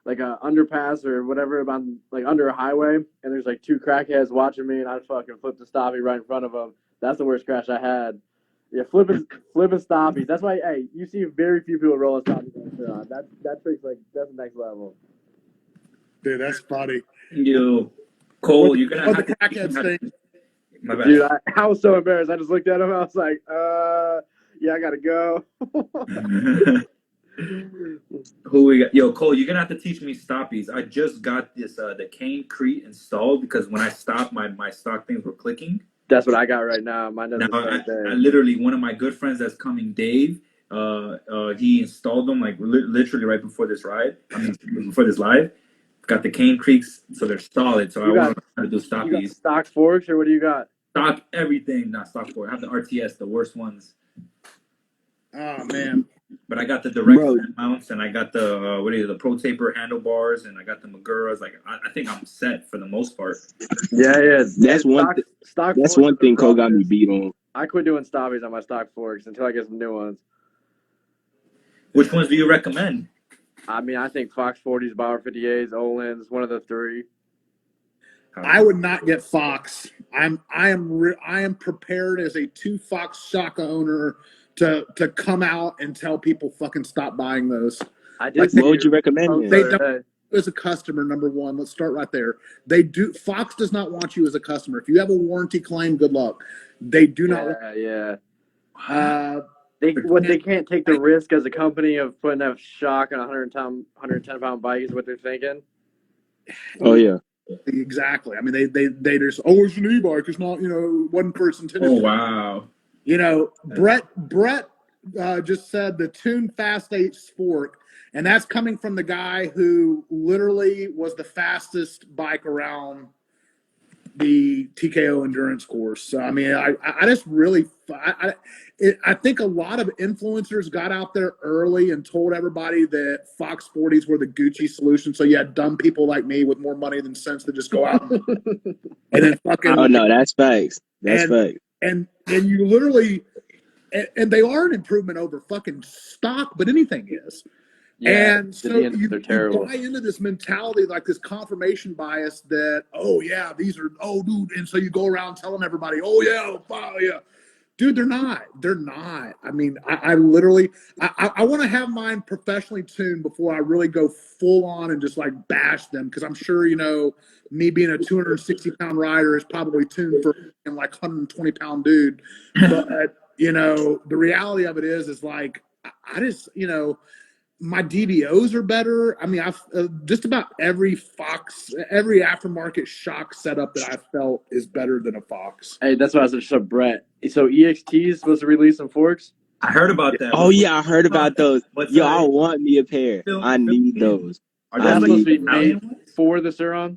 [SPEAKER 5] underpass or whatever about under a highway, and there's 2 crackheads watching me, and I fucking flipped the stoppie right in front of them. That's the worst crash I had. Yeah, flipping stoppies. That's why you see very few people roll a stoppie on the Suron. That trick's that's the next level.
[SPEAKER 2] Dude, that's funny.
[SPEAKER 1] Yo, Cole, you're gonna have
[SPEAKER 2] the crackheads thing.
[SPEAKER 1] My bad.
[SPEAKER 5] Dude, I was so embarrassed. I just looked at him. I was like, yeah, I gotta go.
[SPEAKER 1] Who we got? Yo, Cole, you're gonna have to teach me stoppies. I just got this the Cane Crete installed because when I stopped, my stock things were clicking.
[SPEAKER 5] That's what I got right now. Mine does the same thing.
[SPEAKER 1] I literally, one of my good friends that's coming, Dave, he installed them literally right before this ride. Before this live. Got the Cane Creeks, so they're solid. So I
[SPEAKER 5] You
[SPEAKER 1] want
[SPEAKER 5] got
[SPEAKER 1] to try to do
[SPEAKER 5] you got
[SPEAKER 1] stoppies.
[SPEAKER 5] stock forks, or what do you got?
[SPEAKER 1] Stock everything, not stock for. I have the RTS, the worst ones.
[SPEAKER 2] Oh man,
[SPEAKER 1] But I got the direct
[SPEAKER 6] Bro,
[SPEAKER 1] fan mounts, and I got the the Pro Taper handlebars, and I got the Maguras. Like I think I'm set for the most part.
[SPEAKER 5] Yeah.
[SPEAKER 6] that's one
[SPEAKER 5] Stock
[SPEAKER 6] that's
[SPEAKER 5] forks
[SPEAKER 6] one
[SPEAKER 5] are the
[SPEAKER 6] thing Cole got me
[SPEAKER 5] roughest.
[SPEAKER 6] beat on.
[SPEAKER 5] I quit doing stoppies on my stock forks until I get some new ones.
[SPEAKER 1] Which ones do you recommend?
[SPEAKER 5] I mean, I think Fox 40s, Bauer 58s, Olin's, one of the three.
[SPEAKER 2] I would not get Fox. I am prepared as a 2 Fox Shaka owner to come out and tell people fucking stop buying those.
[SPEAKER 5] I
[SPEAKER 2] Like,
[SPEAKER 5] did.
[SPEAKER 6] What would you recommend
[SPEAKER 5] post
[SPEAKER 6] then?
[SPEAKER 2] They
[SPEAKER 5] the
[SPEAKER 2] don't
[SPEAKER 5] other day.
[SPEAKER 2] as a customer, number one. Let's start right there. They do. Fox does not want you as a customer. If you have a warranty claim, good luck. They do not.
[SPEAKER 5] Yeah.
[SPEAKER 2] Uh,
[SPEAKER 5] They can't take the risk as a company of putting a shock on a 110-pound bike is what they're thinking.
[SPEAKER 6] Oh yeah.
[SPEAKER 2] exactly. I mean, they just it's an e-bike. It's not one person intended.
[SPEAKER 1] Oh wow.
[SPEAKER 2] Brett just said the Tune Fast 8 Sport, and that's coming from the guy who literally was the fastest bike around the TKO endurance course. So, I mean, I just really, I think a lot of influencers got out there early and told everybody that Fox 40s were the Gucci solution. So you had dumb people like me with more money than sense to just go out and then fucking.
[SPEAKER 6] Oh no, that's facts. That's facts.
[SPEAKER 2] And you literally, and they are an improvement over fucking stock, but anything is.
[SPEAKER 5] Yeah,
[SPEAKER 2] And so you
[SPEAKER 5] terrible.
[SPEAKER 2] buy into this mentality, like this confirmation bias that, dude. And so you go around telling everybody, dude, they're not. They're not. I mean, I literally, I want to have mine professionally tuned before I really go full on and just like bash them. Cause I'm sure, me being a 260-pound rider is probably tuned for like 120-pound dude. But, the reality of it is like, I just, my DBOs are better. I mean, I've just about every aftermarket shock setup that I've felt is better than a Fox.
[SPEAKER 5] Hey, that's what I was just Brett. So EXT is supposed to release some forks.
[SPEAKER 1] I heard about that.
[SPEAKER 6] Oh yeah, I heard about those. Yo, I want me a pair. I need those.
[SPEAKER 1] Are
[SPEAKER 5] That's
[SPEAKER 1] they
[SPEAKER 5] supposed to be
[SPEAKER 1] Italian
[SPEAKER 5] made
[SPEAKER 1] ones?
[SPEAKER 5] for the Suron.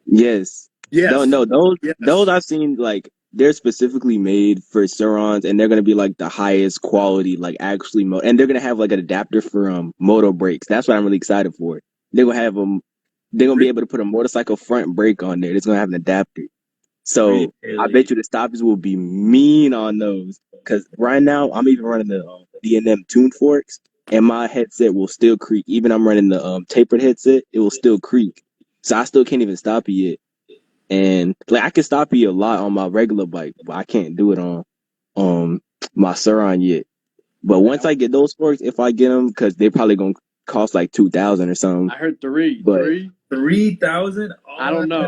[SPEAKER 6] Yes.
[SPEAKER 2] Yes.
[SPEAKER 6] No,
[SPEAKER 2] Yes.
[SPEAKER 6] those I've seen, like, they're specifically made for Surons, and they're gonna be like the highest quality, like actually, and they're gonna have like an adapter for moto brakes. That's what I'm really excited for. They're gonna have them. They're gonna be able to put a motorcycle front brake on there. It's gonna have an adapter. So I bet you the stoppies will be mean on those. Cause right now I'm even running the D&M Tune Forks, and my headset will still creak. Even I'm running the tapered headset, it will still creak. So I still can't even stop it yet. And like I can stop you a lot on my regular bike, but I can't do it on my Suron yet. But once I get those forks, if I get them, because they're probably gonna cost like 2,000 or something.
[SPEAKER 5] I heard three.
[SPEAKER 6] But
[SPEAKER 1] 3,000.
[SPEAKER 5] I don't know.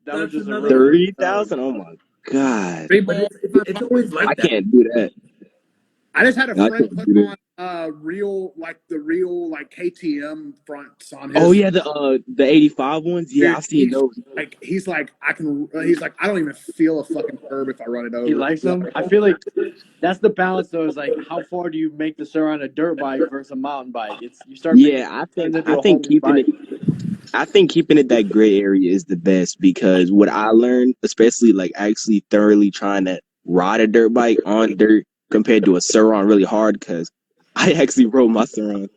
[SPEAKER 5] That was just a rumor.
[SPEAKER 6] 3,000. Oh my god!
[SPEAKER 1] But it's always like
[SPEAKER 6] I
[SPEAKER 1] that.
[SPEAKER 6] can't do that.
[SPEAKER 2] I just had a
[SPEAKER 6] I
[SPEAKER 2] friend
[SPEAKER 6] can't
[SPEAKER 2] put
[SPEAKER 6] do that.
[SPEAKER 2] on real KTM fronts on his.
[SPEAKER 6] Oh yeah, the 85 ones. Yeah,
[SPEAKER 2] Dude,
[SPEAKER 6] I've seen those.
[SPEAKER 2] He's like I don't even feel a fucking curb if I run it over.
[SPEAKER 5] He likes them. I feel like that's the balance though. Is like how far do you make the Suron a dirt bike versus a mountain bike? You start.
[SPEAKER 6] Yeah, I think keeping it. I think keeping it that gray area is the best, because what I learned, especially like actually thoroughly trying to ride a dirt bike on dirt compared to a Suron really hard, because I actually rode my Suron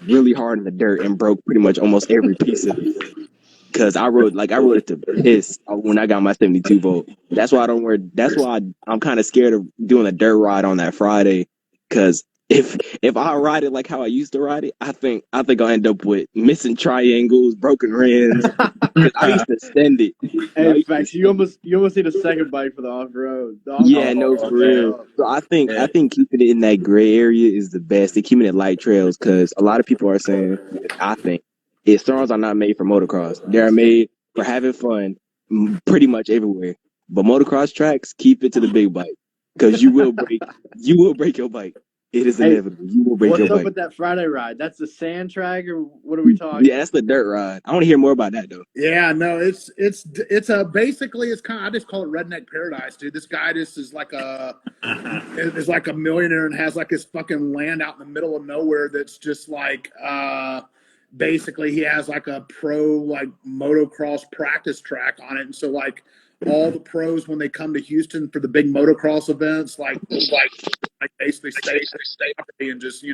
[SPEAKER 6] really hard in the dirt and broke pretty much almost every piece of it. Because I rode it to piss when I got my 72 volt. That's why I don't wear. That's why I'm kind of scared of doing a dirt ride on that Friday. Because if I ride it like how I used to ride it, I think I'll end up with missing triangles, broken rims. Because I used to send it.
[SPEAKER 5] Hey, in fact, you almost need a second bike for the off road.
[SPEAKER 6] Yeah, no, for real. So I think keeping it in that gray area is the best. And keeping it light trails, because a lot of people are saying, I think, Surons are not made for motocross. They're made for having fun, pretty much everywhere. But motocross tracks, keep it to the big bike, because you will break your bike. It is inevitable. You will break your bike.
[SPEAKER 5] What's up with that Friday ride? That's the sand track, or what are we talking?
[SPEAKER 6] Yeah, that's the dirt ride. I want to hear more about that though.
[SPEAKER 2] Yeah, no, it's basically it's kind of, I just call it redneck paradise, dude. This guy just is like a millionaire and has like his fucking land out in the middle of nowhere that's just like basically he has like a pro like motocross practice track on it, and so like all the pros when they come to Houston for the big motocross events, like basically stay at the property and just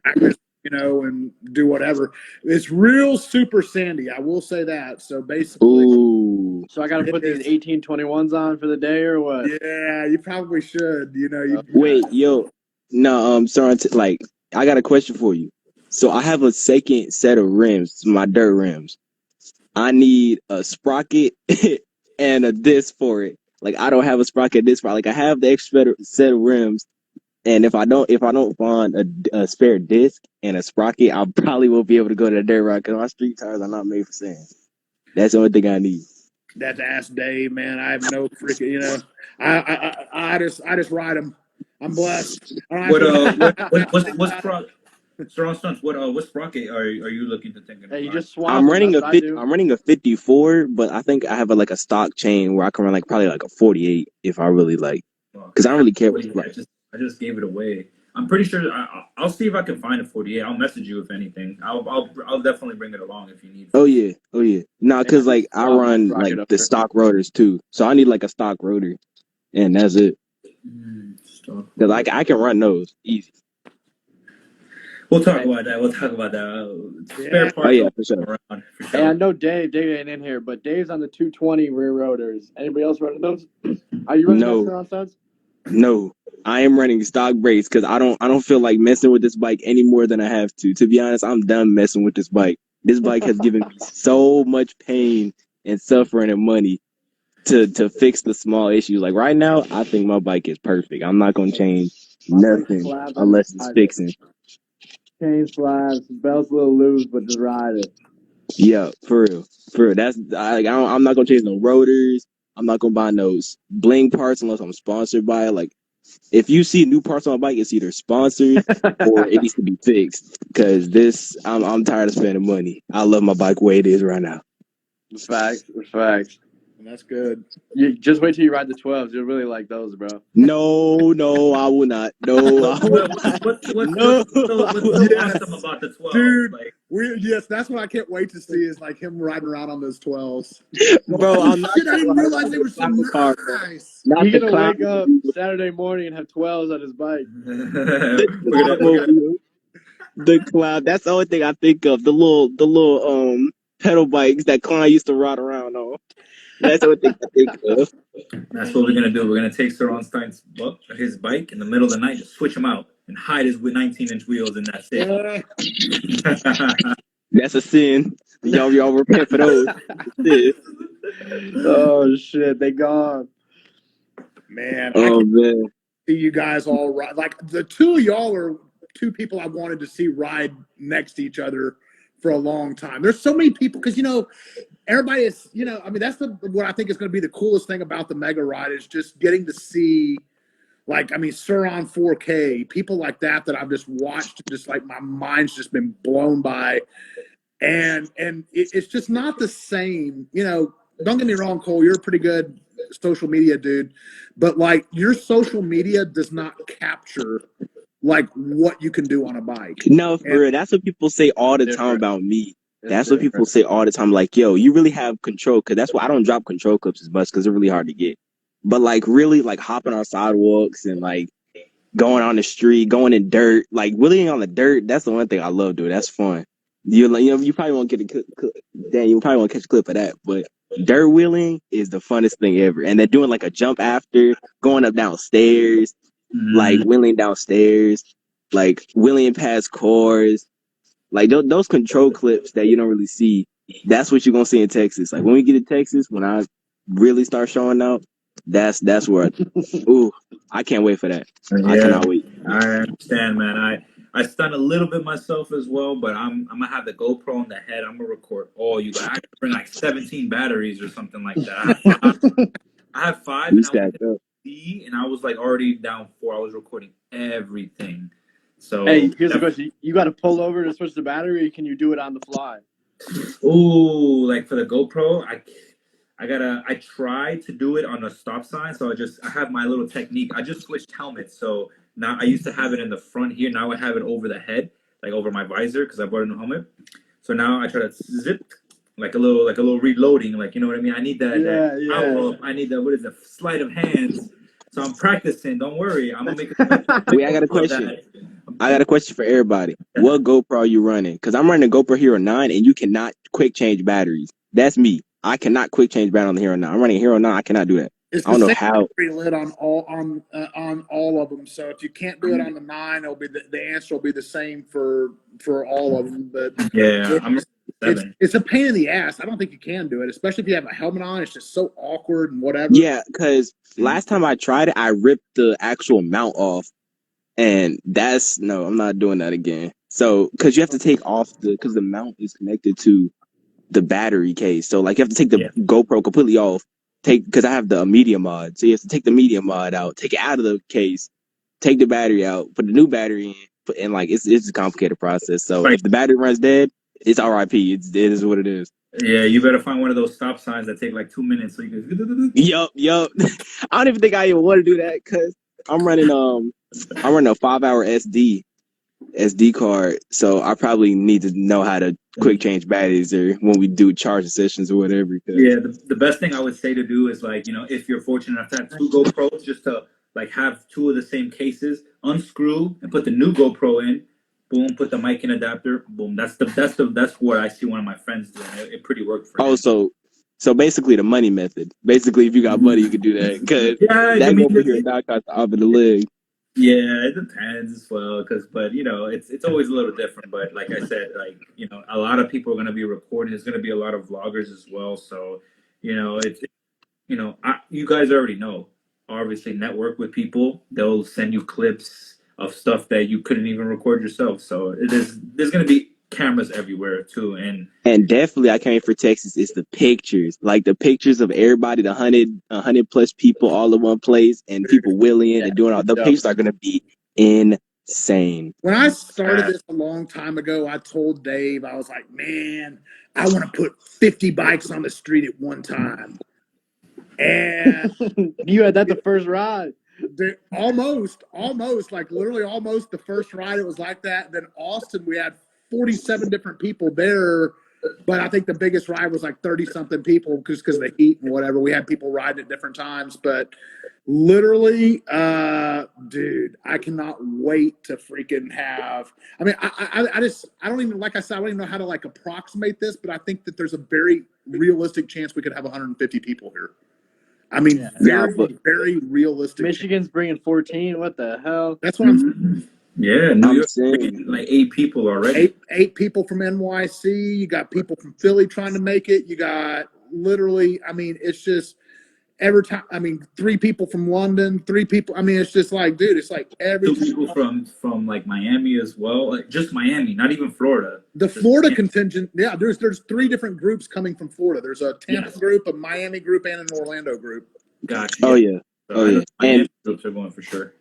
[SPEAKER 2] practice, and do whatever. It's real super sandy, I will say that. So basically,
[SPEAKER 6] Ooh.
[SPEAKER 5] So I got to put these 1821s on for the day or what?
[SPEAKER 2] yeah, you probably should.
[SPEAKER 6] Wait, yo, no, sorry, like I got a question for you. So I have a second set of rims, my dirt rims. I need a sprocket and a disc for it. Like I don't have a sprocket disc. Like I have the extra set of rims, and if I don't find a spare disc and a sprocket, I probably won't be able to go to the dirt ride because my street tires are not made for sand. That's the only thing I need.
[SPEAKER 2] That's Ask Dave, man. I have no freaking, I just ride them. I'm blessed. I don't have to-
[SPEAKER 1] Strong stunts. What sprocket are you looking to think?
[SPEAKER 5] Hey, you just swap.
[SPEAKER 6] I'm running
[SPEAKER 5] That's what I do.
[SPEAKER 6] I'm running a 54, but I think I have like a stock chain where I can run like probably like a 48 if I really like, because I don't really care what it's like.
[SPEAKER 1] I just gave it away. I'm pretty sure I'll see if I can find a 48. I'll message you if anything. I'll definitely bring it along if you need.
[SPEAKER 6] Oh yeah. No, because like I run like the stock rotors too, so I need like a stock rotor, and that's it. Because I can run those easy.
[SPEAKER 1] We'll talk about that. Spare parts.
[SPEAKER 6] Oh yeah, for sure.
[SPEAKER 5] Hey, I know Dave ain't in here, but Dave's on the 220 rear rotors. Anybody else running those? Are you running those on studs?
[SPEAKER 6] No, I am running stock brakes because I don't feel like messing with this bike any more than I have to. To be honest, I'm done messing with this bike. This bike has given me so much pain and suffering and money to fix the small issues. Like right now, I think my bike is perfect. I'm not gonna change nothing unless it's fixing.
[SPEAKER 5] Chain slabs, belt's a little loose, but just ride it.
[SPEAKER 6] Yeah, for real. That's I'm not gonna change no rotors. I'm not gonna buy no bling parts unless I'm sponsored by it. Like, if you see new parts on a bike, it's either sponsored or it needs to be fixed. Because I'm tired of spending money. I love my bike the way it is right now.
[SPEAKER 5] Facts.
[SPEAKER 2] That's good.
[SPEAKER 5] You just wait till you ride the 12s. You'll really like those, bro.
[SPEAKER 6] No, I will not. No, I will not.
[SPEAKER 1] What's so awesome about the 12?
[SPEAKER 2] Dude, yes, that's what I can't wait to see is like him riding around on those 12s.
[SPEAKER 6] Bro,
[SPEAKER 2] I didn't realize they were so nice.
[SPEAKER 5] He's gonna wake up Saturday morning and have 12s on his bike.
[SPEAKER 6] The cloud. That's the only thing I think of. The little pedal bikes that Klein used to ride around on. That's the only thing I think of.
[SPEAKER 1] That's what we're gonna do. We're gonna take Stein his bike in the middle of the night, just switch him out and hide his with 19-inch wheels, and that's it.
[SPEAKER 6] That's a sin. Y'all repent for those.
[SPEAKER 5] Oh shit, they gone.
[SPEAKER 2] Man.
[SPEAKER 6] Man.
[SPEAKER 2] See you guys all ride. Like the two of y'all are two people I wanted to see ride next to each other for a long time. There's so many people because everybody is, that's what I think is going to be the coolest thing about the Mega Ride is just getting to see, Suron 4K, people like that I've just watched, just like my mind's just been blown by, and it's just not the same. Don't get me wrong, Cole, you're a pretty good social media dude, but like your social media does not capture like what you can do on a bike.
[SPEAKER 6] No, for real. That's what people say all the time about me. That's what people say all the time. Like, yo, you really have control. Because that's why I don't drop control clips as much because they're really hard to get. But like really like hopping on sidewalks and like going on the street, going in dirt, like wheeling on the dirt. That's the one thing I love doing. That's fun. You probably won't get you probably won't catch a clip of that. But dirt wheeling is the funnest thing ever. And they're doing like a jump after, going up downstairs, like wheeling downstairs, like wheeling past cars. Like those control clips that you don't really see, that's what you're gonna see in Texas. Like when we get to Texas, when I really start showing out, that's where I can't wait for that. Yeah, I cannot wait.
[SPEAKER 1] I understand, man. I stunt a little bit myself as well, but I'm gonna have the GoPro on the head. I'm gonna record all you guys. I could bring like 17 batteries or something like that. I have five and I was like already down 4. I was recording everything. So
[SPEAKER 5] hey, here's the question: you got to pull over to switch the battery, or can you do it on the fly?
[SPEAKER 1] Ooh, like for the GoPro, I tried to do it on a stop sign, so I have my little technique. I just switched helmets, so now I used to have it in the front here. Now I have it over the head. like over my visor because I bought a new helmet. So now I try to zip like a little reloading, like you know what I mean. I need that power up. I need the what is it, sleight of hands. So I'm practicing. Don't worry, I'm gonna make a
[SPEAKER 6] Wait, I got a question. I got a question for everybody. What GoPro are you running? Because I'm running a GoPro Hero 9, and you cannot quick change batteries. That's me. I cannot quick change battery on the Hero 9. I'm running a Hero 9. I cannot do that.
[SPEAKER 2] It's
[SPEAKER 6] I don't know
[SPEAKER 2] the
[SPEAKER 6] how.
[SPEAKER 2] same lit on all of them. So if you can't do it on the 9, it'll be the answer will be the same for all of them. But
[SPEAKER 1] Yeah, I'm 7.
[SPEAKER 2] it's a pain in the ass. I don't think you can do it, especially if you have a helmet on. It's just so awkward and whatever.
[SPEAKER 6] Yeah, because last time I tried it, I ripped the actual mount off, and no, I'm not doing that again. So, because you have to take off because the mount is connected to the battery case. So, like, you have to take the GoPro completely off. Because I have the media mod, so you have to take the media mod out, take it out of the case, take the battery out, put the new battery in, and like it's a complicated process. So if the battery runs dead, it's RIP. It is what it is.
[SPEAKER 1] Yeah, you better find one of those stop signs that take like 2 minutes so you can.
[SPEAKER 6] Yup. I don't even think I even want to do that because I'm running a 5-hour SD card, so I probably need to know how to quick change batteries or when we do charging sessions or whatever.
[SPEAKER 1] Yeah, the best thing I would say to do is like, if you're fortunate enough to have 2 GoPros, just to like have 2 of the same cases, unscrew and put the new GoPro in, boom, put the mic in adapter, boom. That's what I see one of my friends doing. It pretty worked for him.
[SPEAKER 6] So basically the money method. Basically, if you got money, you can do that because that GoPro here not cost the off of the leg.
[SPEAKER 1] Yeah, it depends as well, but it's always a little different. But like I said, like a lot of people are gonna be recording. There's gonna be a lot of vloggers as well. So, it's you guys already know. Obviously, network with people. They'll send you clips of stuff that you couldn't even record yourself. So there's gonna be cameras everywhere too,
[SPEAKER 6] and definitely I can't wait for Texas. It's the pictures, like the pictures of everybody, the 100 plus people all in one place, and people willing and doing all. The pictures are gonna be insane.
[SPEAKER 2] When I started this a long time ago, I told Dave, I was like, man, I want to put 50 bikes on the street at one time. And
[SPEAKER 5] you had that the first ride.
[SPEAKER 2] Almost, like literally almost the first ride. It was like that. Then Austin, we had 47 different people there, but I think the biggest ride was like 30 something people because of the heat and whatever. We had people riding at different times, but literally, dude, I cannot wait to freaking have. I mean, I don't even, like I said, I don't even know how to like approximate this, but I think that there's a very realistic chance we could have 150 people here. I mean, very realistic.
[SPEAKER 5] Michigan's bringing 14. What the hell?
[SPEAKER 2] That's what I'm saying.
[SPEAKER 1] Yeah, New York, like 8 people already.
[SPEAKER 2] Eight people from NYC. You got people from Philly trying to make it. You got literally, I mean, it's just every time. I mean, 3 people from London, 3 people. I mean, it's just like, dude, it's like every
[SPEAKER 1] 2 people from like Miami as well. Like just Miami, not even Florida.
[SPEAKER 2] The Florida contingent, yeah. There's 3 different groups coming from Florida. There's a Tampa group, a Miami group, and an Orlando group.
[SPEAKER 1] Gotcha.
[SPEAKER 6] Oh yeah.
[SPEAKER 1] And groups are going for sure.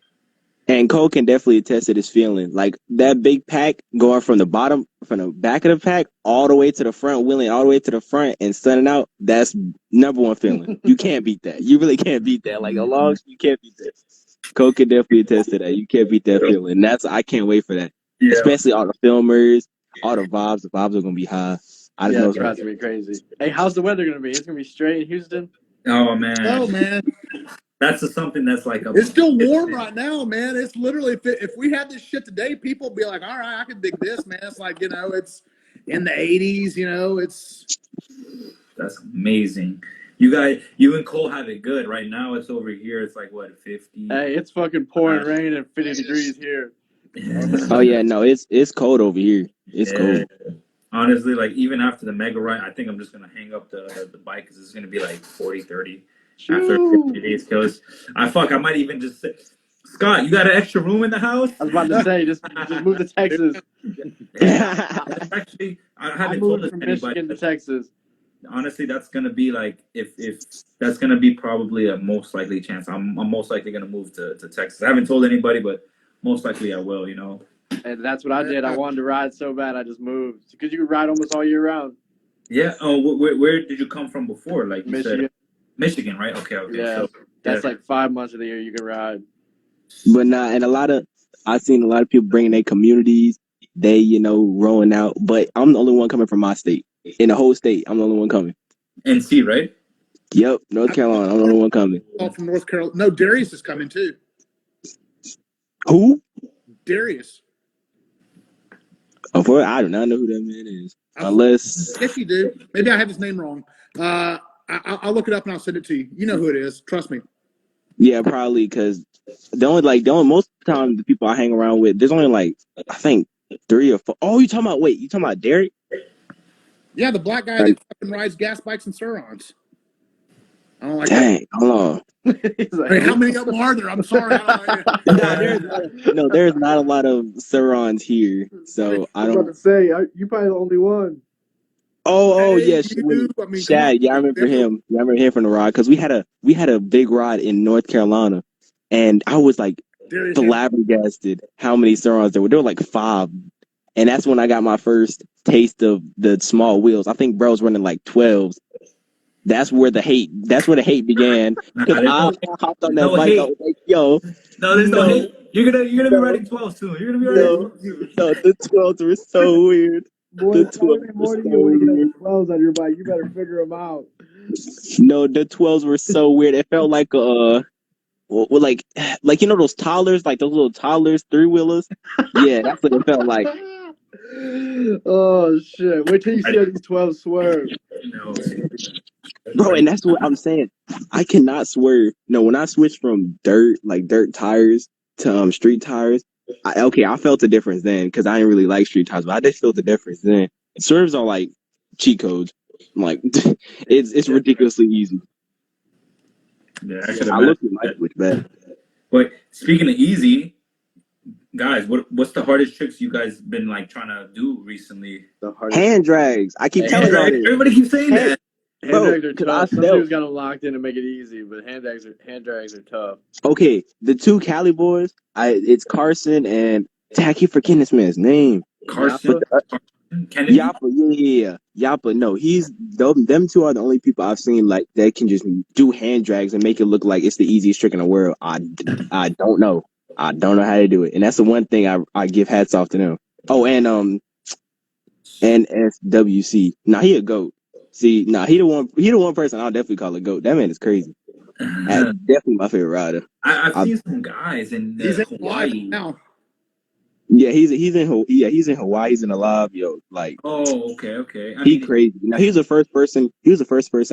[SPEAKER 6] And Cole can definitely attest to this feeling. Like that big pack going from the back of the pack all the way to the front, wheeling all the way to the front and stunning out. That's number one feeling. You can't beat that. You really can't beat that. Like along, you can't beat that. Cole can definitely attest to that. You can't beat that feeling. I can't wait for that. Yeah. Especially all the filmers, all the vibes. The vibes are gonna be high.
[SPEAKER 5] I know it's about to be crazy. Hey, how's the weather gonna be? It's gonna be straight in Houston.
[SPEAKER 1] Oh man. That's something that's like
[SPEAKER 2] it's still warm right now, man. It's literally if we had this shit today, people would be like, all right, I can dig this, man. It's like, it's in the 80s,
[SPEAKER 1] that's amazing. You and Cole have it good. Right now it's over here, it's like what, 50?
[SPEAKER 5] Hey, it's fucking pouring rain and 50 degrees here.
[SPEAKER 6] Oh yeah, no, it's cold over here. It's cold.
[SPEAKER 1] Honestly, like even after the mega ride, I think I'm just gonna hang up the bike because it's gonna be like 40, 30 after 50 days. Because I might even just say, Scott, you got an extra room in the house?
[SPEAKER 5] I was about to say, just move to Texas.
[SPEAKER 1] Actually, I haven't told this
[SPEAKER 5] from Michigan to Texas.
[SPEAKER 1] Honestly, that's gonna be like if that's gonna be probably a most likely chance. I'm most likely gonna move to Texas. I haven't told anybody, but most likely I will.
[SPEAKER 5] And that's what I did. I wanted to ride so bad, I just moved because you could ride almost all year round.
[SPEAKER 1] Yeah. Oh, where did you come from before? Like you
[SPEAKER 5] Michigan.
[SPEAKER 1] said, Michigan, right? Okay.
[SPEAKER 5] Yeah, so, that's like 5 months of the year you can ride.
[SPEAKER 6] But and I've seen a lot of people bringing their communities. they, rolling out. But I'm the only one coming from my state. In the whole state, I'm the only one coming.
[SPEAKER 1] NC, right?
[SPEAKER 6] Yep, North Carolina, I'm the only one coming.
[SPEAKER 2] All from North Carolina. No, Darius is coming too.
[SPEAKER 6] Who?
[SPEAKER 2] Darius.
[SPEAKER 6] Oh, I do not know who that man is. Unless.
[SPEAKER 2] Yes, you do. Maybe I have his name wrong. I'll look it up and I'll send it to you. You know who it is. Trust me.
[SPEAKER 6] Yeah, probably because most of the time the people I hang around with, there's only like I think 3 or 4. Oh, you talking about Derek?
[SPEAKER 2] Yeah, the black guy that fucking rides gas bikes and Surons. I don't like
[SPEAKER 6] Dang, hold on.
[SPEAKER 5] Like,
[SPEAKER 2] Hey, how many of them are there? I'm sorry.
[SPEAKER 6] There's not a lot of Surons here, so I
[SPEAKER 5] I was
[SPEAKER 6] don't.
[SPEAKER 5] about to say, you probably the only one.
[SPEAKER 6] Oh
[SPEAKER 2] Hey,
[SPEAKER 6] yes,
[SPEAKER 2] you. I mean,
[SPEAKER 6] Shad. Yeah, I remember him. Yeah, I remember him from the ride because we had a big ride in North Carolina, and I was like flabbergasted how many Surons there were. There were like 5, and that's when I got my first taste of the small wheels. I think bro's running like 12s. That's where the hate began because I hopped on that
[SPEAKER 1] No
[SPEAKER 6] bike. I
[SPEAKER 1] hate.
[SPEAKER 6] was like, "Yo,
[SPEAKER 1] No, there's no hate. You're gonna be riding 12 soon. You're gonna be riding 12 soon.
[SPEAKER 6] no, the 12s were so weird. The 12s were
[SPEAKER 5] Morning,
[SPEAKER 6] so
[SPEAKER 5] you when you
[SPEAKER 6] weird.
[SPEAKER 5] get 12s on your bike, you better figure them out.
[SPEAKER 6] No, the 12s were so weird. It felt like like those toddlers, like those little toddlers 3-wheelers. Yeah, that's what it felt like.
[SPEAKER 5] Oh shit! Wait till you see how these 12 swerve.
[SPEAKER 1] No.
[SPEAKER 6] Bro, and that's what I'm saying. I cannot swerve. No, when I switched from dirt tires to street tires, I felt the difference then because I didn't really like street tires, but I did feel the difference then. Swerves are like cheat codes. Like it's ridiculously easy.
[SPEAKER 1] Yeah, I could
[SPEAKER 6] I
[SPEAKER 1] imagine.
[SPEAKER 6] look at my switch back.
[SPEAKER 1] But speaking of easy, guys, what's the hardest tricks you guys been like trying to do recently?
[SPEAKER 5] The hardest.
[SPEAKER 6] Hand drags. I keep telling y'all this.
[SPEAKER 1] Everybody keeps saying that.
[SPEAKER 5] Hand drags are
[SPEAKER 6] Bro,
[SPEAKER 5] tough. Some dudes got them locked in to make it easy, but hand drags are tough.
[SPEAKER 6] Okay, the 2 Cali boys, it's Carson and I keep forgetting this man's name.
[SPEAKER 1] Carson.
[SPEAKER 6] Kennedy? Yappa. No, them 2 are the only people I've seen like that can just do hand drags and make it look like it's the easiest trick in the world. I don't know. I don't know how to do it, and that's the one thing I give hats off to them. Oh, and SWC. Nah, he a goat. See, nah, he the one person I'll definitely call a goat. That man is crazy. That's definitely my favorite rider.
[SPEAKER 1] I've seen some guys in Hawaii
[SPEAKER 2] now.
[SPEAKER 6] Yeah, he's in Hawaii. He's in Alive, yo. Like,
[SPEAKER 1] oh, okay.
[SPEAKER 6] He crazy. Now he was the first person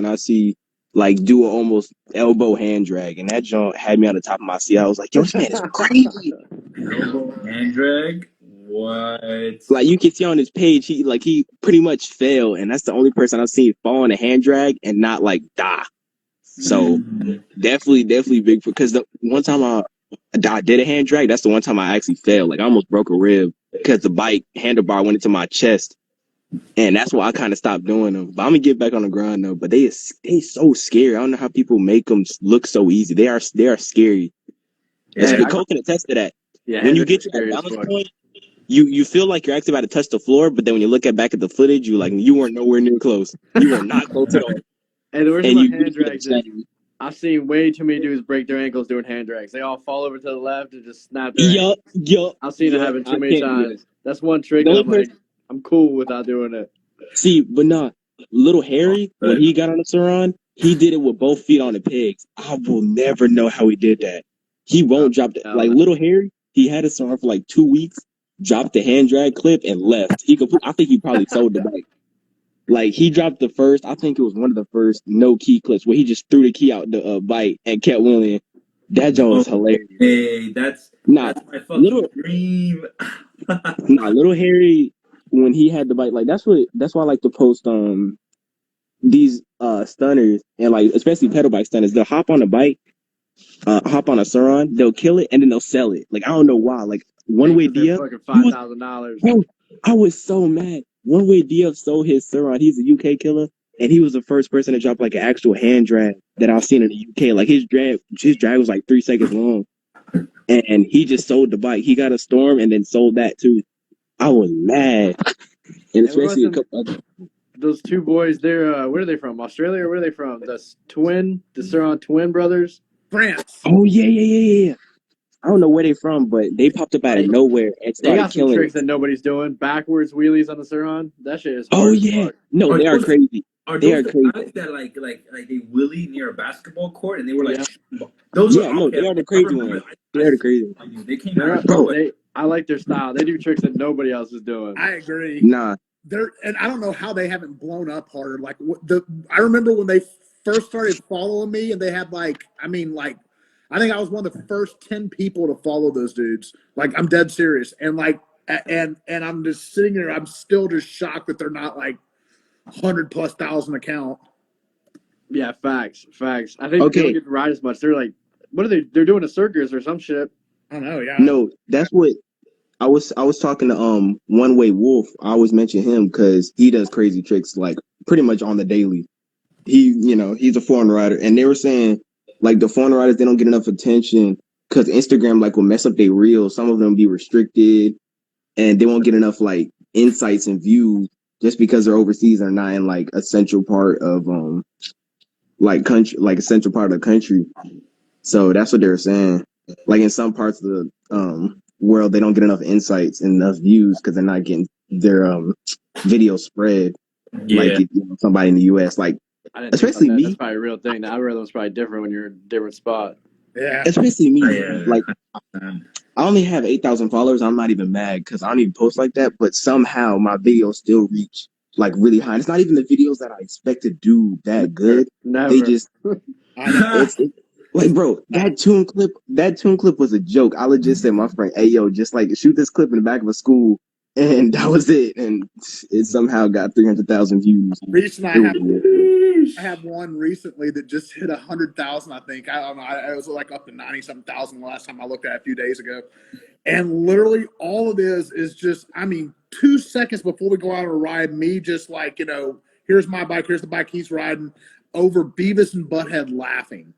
[SPEAKER 6] I see like do an almost elbow hand drag, and that joint had me on the top of my seat. I was like, yo, this man is crazy.
[SPEAKER 1] Elbow hand drag. What?
[SPEAKER 6] Like you can see on his page, he pretty much failed, and that's the only person I've seen fall in a hand drag and not like die. So definitely big because the one time I did a hand drag, that's the one time I actually failed. Like I almost broke a rib because the bike handlebar went into my chest, and that's why I kind of stopped doing them. But I'm gonna get back on the grind though. But they so scary. I don't know how people make them look so easy. They are scary. Yeah, Cole can attest to that.
[SPEAKER 5] Yeah,
[SPEAKER 6] when you get to that balance point, you feel like you're actually about to touch the floor, but then when you look back at the footage, you weren't nowhere near close. You were not close at all.
[SPEAKER 5] And the worst about hand drags is I've seen way too many dudes break their ankles doing hand drags. They all fall over to the left and just snap their ankles. I've seen it happen too many times. That's one trick that I'm like, I'm cool without doing it.
[SPEAKER 6] See, but nah, Little Harry, when he got on the Saran, he did it with both feet on the pegs. I will never know how he did that. He won't drop it. Like Little Harry, he had a Saran for like 2 weeks, dropped the hand drag clip and left. I think he probably sold the bike. Like he dropped the first, I think it was one of the first no key clips where he just threw the key out the bike and kept wheeling. That joint was hilarious.
[SPEAKER 1] Hey, that's my fucking dream.
[SPEAKER 6] Little Harry, when he had the bike, like that's why I like to post these stunners and like especially pedal bike stunners. They'll hop on the bike, hop on a Suron, they'll kill it and then they'll sell it. Like I don't know why. Like one way DF,
[SPEAKER 5] fucking $5,000.
[SPEAKER 6] I was so mad. One way DF sold his Suron. He's a UK killer, and he was the first person to drop like an actual hand drag that I've seen in the UK. Like his drag was like 3 seconds long, and he just sold the bike. He got a Storm and then sold that too. I was mad, and especially a couple other.
[SPEAKER 5] Those 2 boys, they're where are they from? Australia or where are they from? The Suron twin brothers.
[SPEAKER 2] France.
[SPEAKER 6] Oh yeah. I don't know where they from, but they popped up out of nowhere and
[SPEAKER 5] They
[SPEAKER 6] started
[SPEAKER 5] got some
[SPEAKER 6] killing
[SPEAKER 5] tricks
[SPEAKER 6] it.
[SPEAKER 5] that nobody's doing. Backwards wheelies on the Suron. That shit is
[SPEAKER 6] Oh
[SPEAKER 5] hard as
[SPEAKER 6] yeah,
[SPEAKER 5] fuck.
[SPEAKER 6] no,
[SPEAKER 1] Are
[SPEAKER 6] they are
[SPEAKER 1] those
[SPEAKER 6] crazy.
[SPEAKER 1] are
[SPEAKER 6] They
[SPEAKER 1] those
[SPEAKER 6] are
[SPEAKER 1] the
[SPEAKER 6] crazy.
[SPEAKER 1] guys that like they willy near a basketball court and they were like
[SPEAKER 5] Yeah.
[SPEAKER 1] those
[SPEAKER 6] Yeah,
[SPEAKER 1] are
[SPEAKER 6] no,
[SPEAKER 1] okay.
[SPEAKER 6] they are the
[SPEAKER 1] I
[SPEAKER 6] crazy
[SPEAKER 1] remember
[SPEAKER 6] ones.
[SPEAKER 1] I
[SPEAKER 6] They are the
[SPEAKER 1] see
[SPEAKER 6] crazy ones.
[SPEAKER 1] them. They came out of
[SPEAKER 6] Bro,
[SPEAKER 1] nowhere.
[SPEAKER 5] I like their style. They do tricks that nobody else is doing.
[SPEAKER 2] I agree.
[SPEAKER 6] nah,
[SPEAKER 2] And I don't know how they haven't blown up harder. Like I remember when they first started following me, and they had I think I was one of the first 10 people to follow those dudes. Like, I'm dead serious, and I'm just sitting there. I'm still just shocked that they're not like 100,000+ account.
[SPEAKER 5] Yeah, facts. I think they don't
[SPEAKER 6] okay,
[SPEAKER 5] get to ride as much. They're like, what are they? They're doing a circus or some shit.
[SPEAKER 2] I don't know. Yeah.
[SPEAKER 6] no, that's what I was talking to One Way Wolf. I always mention him because he does crazy tricks like pretty much on the daily. He's a foreign rider, and they were saying like the foreign riders they don't get enough attention because Instagram like will mess up their reels. Some of them be restricted, and they won't get enough like insights and views just because they're overseas and not in like a central part of like a central part of the country. So that's what they were saying. Like in some parts of the world, they don't get enough insights and enough views because they're not getting their video spread like
[SPEAKER 1] Yeah.
[SPEAKER 6] somebody in the U.S. Like
[SPEAKER 5] I didn't think about
[SPEAKER 6] especially
[SPEAKER 5] that. That's
[SPEAKER 6] me,
[SPEAKER 5] probably a real thing. The algorithm's probably different when you're in a different spot.
[SPEAKER 2] Yeah.
[SPEAKER 6] especially me.
[SPEAKER 1] Yeah.
[SPEAKER 6] Like I only have 8,000 followers. I'm not even mad because I don't even post like that. But somehow my videos still reach like really high. And it's not even the videos that I expect to do that good. They
[SPEAKER 5] Never.
[SPEAKER 6] just
[SPEAKER 2] I know.
[SPEAKER 6] it's like, bro, that tune clip was a joke. I legit said, my friend, hey, yo, just like shoot this clip in the back of a school. And that was it. And it somehow got 300,000 views.
[SPEAKER 2] Reason
[SPEAKER 6] It was weird.
[SPEAKER 2] I have one recently that just hit 100,000. I think I don't know. I was like up to 90-something thousand the last time I looked at it a few days ago. And literally, all it is just 2 seconds before we go out on a ride, me just like here's my bike, here's the bike he's riding, over Beavis and Butthead laughing.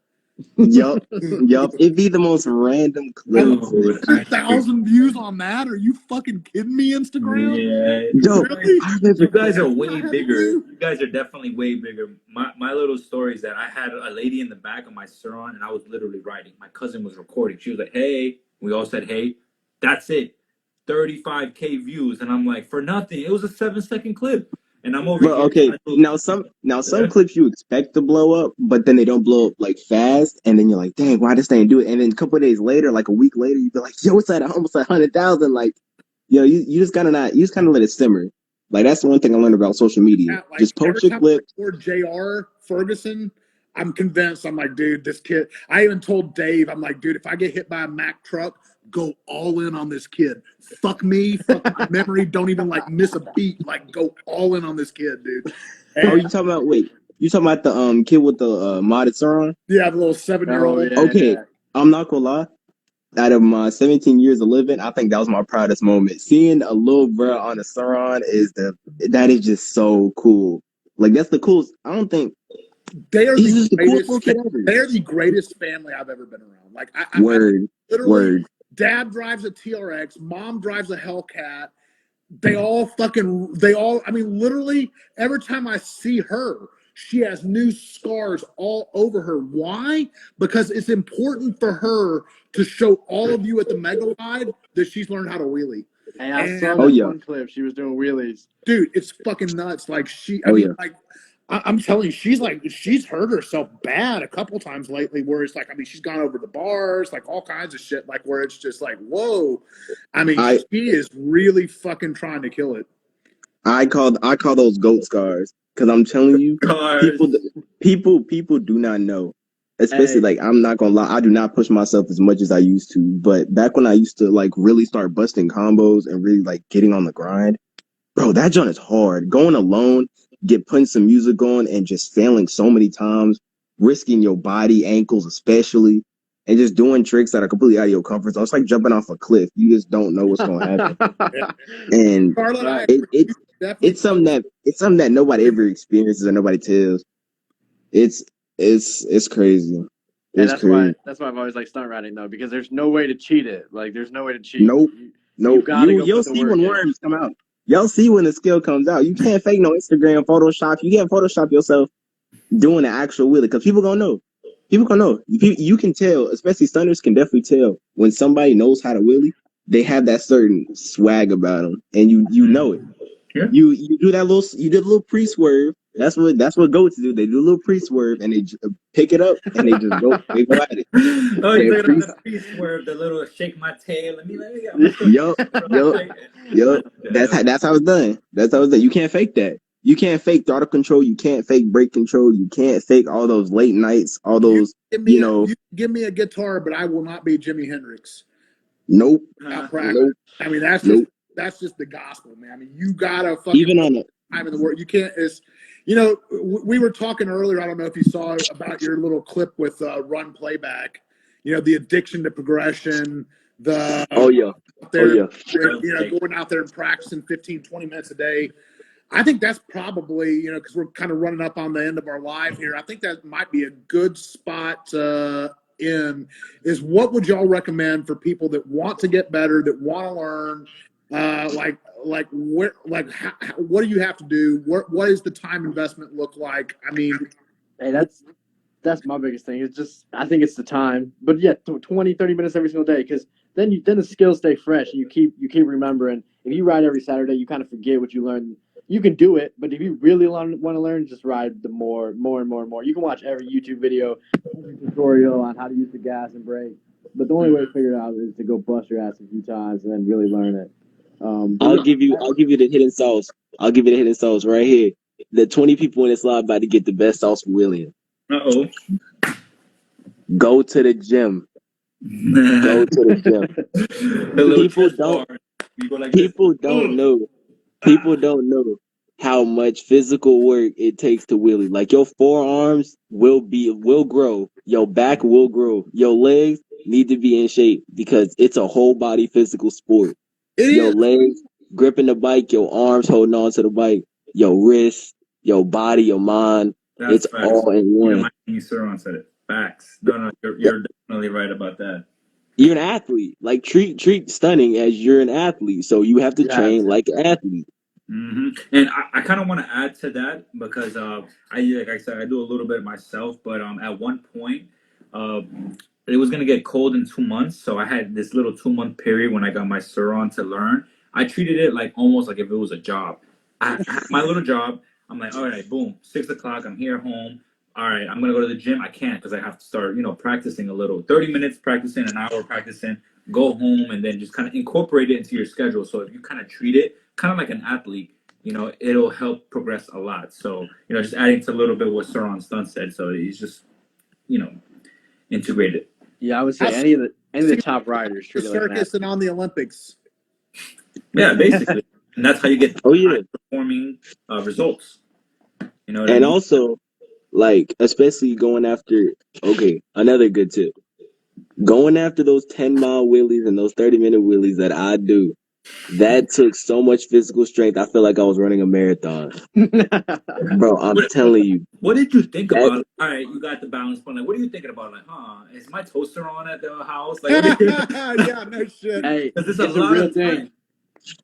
[SPEAKER 6] Yup. It'd be the most random clip.
[SPEAKER 2] 100,000 views on that? Are you fucking kidding me, Instagram?
[SPEAKER 1] Yeah.
[SPEAKER 6] Yo,
[SPEAKER 2] Really?
[SPEAKER 6] I remember
[SPEAKER 1] You guys are
[SPEAKER 2] That's what I
[SPEAKER 1] way
[SPEAKER 2] had to
[SPEAKER 1] bigger.
[SPEAKER 2] do?
[SPEAKER 1] You guys are definitely way bigger. My little story is that I had a lady in the back of my Suron and I was literally riding. My cousin was recording. She was like, "Hey," we all said, "Hey." That's it. 35K views, and I'm like, for nothing. It was a 7-second clip, and I'm over
[SPEAKER 6] But
[SPEAKER 1] here
[SPEAKER 6] okay,
[SPEAKER 1] trying to.
[SPEAKER 6] now some clips you expect to blow up, but then they don't blow up like fast, and then you're like, dang, why this thing do it? And then a couple of days later, like a week later, you be like, yo, it's at almost 100,000. Like, yo, you just gotta not, you just kind of let it simmer. Like that's the one thing I learned about social media.
[SPEAKER 2] Like,
[SPEAKER 6] Just
[SPEAKER 2] every
[SPEAKER 6] post your
[SPEAKER 2] time I
[SPEAKER 6] clip.
[SPEAKER 2] record J.R. Ferguson, I'm convinced. I'm like, dude, this kid. I even told Dave, I'm like, dude, if I get hit by a Mack truck, go all in on this kid. Fuck me, fuck my memory. Don't even like miss a beat. Like, go all in on this kid, dude.
[SPEAKER 6] Oh,
[SPEAKER 2] And,
[SPEAKER 6] you talking about? Wait, you talking about the kid with the modded Sauron?
[SPEAKER 2] yeah, the little 7-year-old.
[SPEAKER 5] Yeah.
[SPEAKER 6] Okay, I'm not gonna lie. Out of my 17 years of living, I think that was my proudest moment. Seeing a little bro on a Sauron that is just so cool. Like that's the coolest. I don't think
[SPEAKER 2] They are
[SPEAKER 6] he's just
[SPEAKER 2] the
[SPEAKER 6] the coolest little
[SPEAKER 2] greatest.
[SPEAKER 6] kid ever.
[SPEAKER 2] They are the greatest family I've ever been around. Like, I
[SPEAKER 6] Word,
[SPEAKER 2] literally,
[SPEAKER 6] word.
[SPEAKER 2] dad drives a TRX, mom drives a Hellcat. They all, literally, every time I see her, she has new scars all over her. Why? Because it's important for her to show all of you at the MegaLive that she's learned how to wheelie.
[SPEAKER 5] Hey, I saw
[SPEAKER 2] And,
[SPEAKER 5] that
[SPEAKER 6] yeah.
[SPEAKER 5] one clip. She was doing wheelies.
[SPEAKER 2] dude, it's fucking nuts. Like,
[SPEAKER 6] Yeah.
[SPEAKER 2] I'm telling you, she's hurt herself bad a couple times lately where it's like, she's gone over the bars, like all kinds of shit, like where it's just like, whoa. She is really fucking trying to kill it.
[SPEAKER 6] I call those goat scars because I'm telling you, people do not know. Especially like I'm not gonna lie, I do not push myself as much as I used to. But back when I used to like really start busting combos and really like getting on the grind, bro, that joint is hard. Going alone, putting some music on and just failing so many times, risking your body, ankles especially, and just doing tricks that are completely out of your comfort zone. It's like jumping off a cliff. You just don't know what's gonna happen. And
[SPEAKER 2] Charlotte,
[SPEAKER 6] it's something that nobody ever experiences or nobody tells. It's crazy. It's crazy.
[SPEAKER 5] That's why I've always liked stunt riding though, because there's no way to cheat it. Like there's no way to cheat.
[SPEAKER 6] Nope.
[SPEAKER 5] You gotta go
[SPEAKER 6] You'll
[SPEAKER 5] put the
[SPEAKER 6] see
[SPEAKER 5] work
[SPEAKER 6] when
[SPEAKER 5] in.
[SPEAKER 6] worms come out. Y'all see when the skill comes out. You can't fake no Instagram Photoshop. You can't Photoshop yourself doing the actual wheelie because people gonna know. People can know. You can tell, especially stunners can definitely tell when somebody knows how to wheelie. They have that certain swag about them, and you know it.
[SPEAKER 1] Yeah.
[SPEAKER 6] You do that little you did a little pre swerve. That's what goats do. They do a little pre swerve and they pick it up and they just go at it.
[SPEAKER 1] Oh, you're
[SPEAKER 6] And
[SPEAKER 1] talking about the pre-swerve, the little shake my tail. Let me. I'm gonna show
[SPEAKER 6] yup, yup, yup.
[SPEAKER 1] you.
[SPEAKER 6] That's how it's done. That's how it's done. You can't fake that. You can't fake throttle control. You can't fake brake control. You can't fake all those late nights. All those
[SPEAKER 2] You give me a guitar, but I will not be Jimi Hendrix.
[SPEAKER 6] Nope.
[SPEAKER 2] Nope. I mean, that's just the gospel, man. I mean, you gotta fucking
[SPEAKER 6] even on it.
[SPEAKER 2] Time in the world. You can't. We were talking earlier. I don't know if you saw about your little clip with run playback. The addiction to progression. The
[SPEAKER 6] Oh yeah.
[SPEAKER 2] going out there and practicing 15, 20 minutes a day. I think that's probably, because we're kind of running up on the end of our live here. I think that might be a good spot in. Is what would y'all recommend for people that want to get better, that want to learn? What do you have to do? What does the time investment look like? I mean,
[SPEAKER 5] hey, that's my biggest thing. It's just I think it's the time, but yeah, 20, 30 minutes every single day, because then the skills stay fresh and you keep remembering. If you ride every Saturday, you kind of forget what you learned. You can do it, but if you really want to learn, just ride the more and more and more. You can watch every YouTube video, every tutorial on how to use the gas and brake. But the only way to figure it out is to go bust your ass a few times and then really learn it.
[SPEAKER 6] I'll give you the hidden sauce. I'll give you the hidden sauce right here. The 20 people in this live about to get the best sauce for William.
[SPEAKER 1] Uh-oh.
[SPEAKER 6] Go to the gym. Go to the gym. People don't know. People don't know how much physical work it takes to wheelie. Like your forearms will grow. Your back will grow. Your legs need to be in shape because it's a whole body physical sport. Your legs gripping the bike, your arms holding on to the bike, your wrists, your body, your mind. It's facts. All in one.
[SPEAKER 1] You said it. Facts. No, you're definitely right about that.
[SPEAKER 6] You're an athlete. Like treat stunning as you're an athlete. So you have to train like an athlete.
[SPEAKER 1] Mm-hmm. And I kind of want to add to that because like I said, I do a little bit myself, but at one point, it was gonna get cold in 2 months, so I had this little 2 month period when I got my Suron to learn. I treated it like almost like if it was a job. I had my little job. I'm like, all right, boom, 6 o'clock. I'm here home. All right, I'm gonna go to the gym. I can't because I have to start, practicing a little. 30 minutes practicing, an hour practicing. Go home and then just kind of incorporate it into your schedule. So if you kind of treat it kind of like an athlete, it'll help progress a lot. So, just adding to a little bit what Suron Stunt said. So he's just, integrated.
[SPEAKER 5] Yeah, I would say any of the top riders treat
[SPEAKER 2] the
[SPEAKER 5] it like
[SPEAKER 2] circus and on the Olympics.
[SPEAKER 1] Yeah, basically, and that's how you get performing results. You know what I mean?
[SPEAKER 6] Also, like especially going after another good tip. Going after those 10-mile wheelies and those 30-minute wheelies that I do, that took so much physical strength. I feel like I was running a marathon. Bro, I'm telling you.
[SPEAKER 1] What did you think about? All right, you got the balance point. Like, what are you thinking about? Like, is my toaster on at the house? Like,
[SPEAKER 2] yeah, no shit.
[SPEAKER 5] Hey, it's a real thing.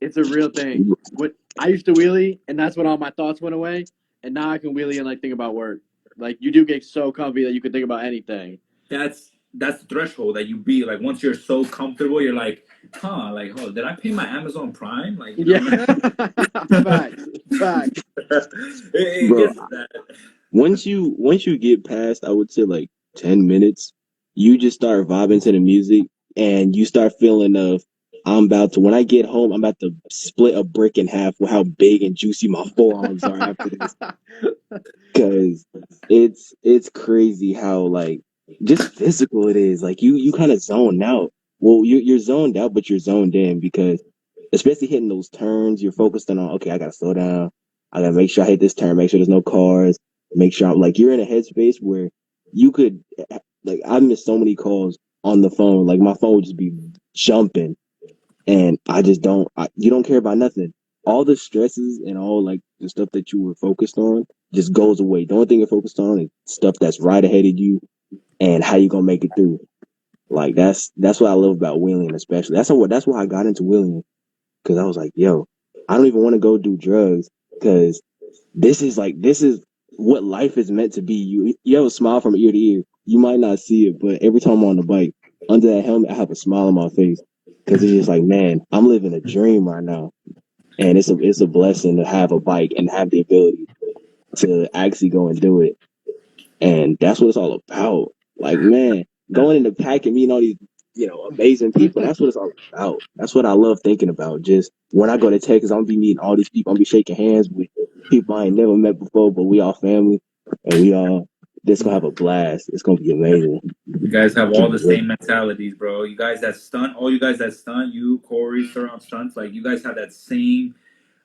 [SPEAKER 5] It's a real thing. What I used to wheelie, and that's when all my thoughts went away. And now I can wheelie and like think about work. Like you do get so comfy that you can think about anything.
[SPEAKER 1] That's the threshold that you be like. Once you're so comfortable, you're like, did I pay my Amazon Prime? Like,
[SPEAKER 5] facts.
[SPEAKER 6] Bro, once you get past, I would say like 10 minutes, you just start vibing to the music and you start feeling when I get home, I'm about to split a brick in half with how big and juicy my forearms are after this. Because it's crazy how like just physical it is. Like you kind of zone out. Well, you're zoned out, but you're zoned in because especially hitting those turns, you're focused on okay, I gotta slow down. I gotta make sure I hit this turn, make sure there's no cars, make sure I'm like you're in a headspace where you could like I missed so many calls on the phone. Like my phone would just be jumping. And I just you don't care about nothing. All the stresses and all like the stuff that you were focused on just goes away. The only thing you're focused on is stuff that's right ahead of you and how you gonna make it through. Like that's what I love about wheeling, especially. That's why I got into wheeling because I was like, yo, I don't even want to go do drugs because this is what life is meant to be. You have a smile from ear to ear. you might not see it, but every time I'm on the bike, under that helmet, I have a smile on my face because it's just like, man, I'm living a dream right now, and it's a blessing to have a bike and have the ability to actually go and do it, and that's what it's all about. Like, man, going in the pack and meeting all these, amazing people. That's what it's all about. That's what I love thinking about. Just when I go to Texas, I'm gonna be meeting all these people. I'm gonna be shaking hands with people I ain't never met before, but we all family, and we all just gonna have a blast. It's gonna be amazing.
[SPEAKER 1] You guys have all the same mentalities, bro. You guys that stunt, all you guys that stunt, you, Corey, Surround Stunts, like you guys have that same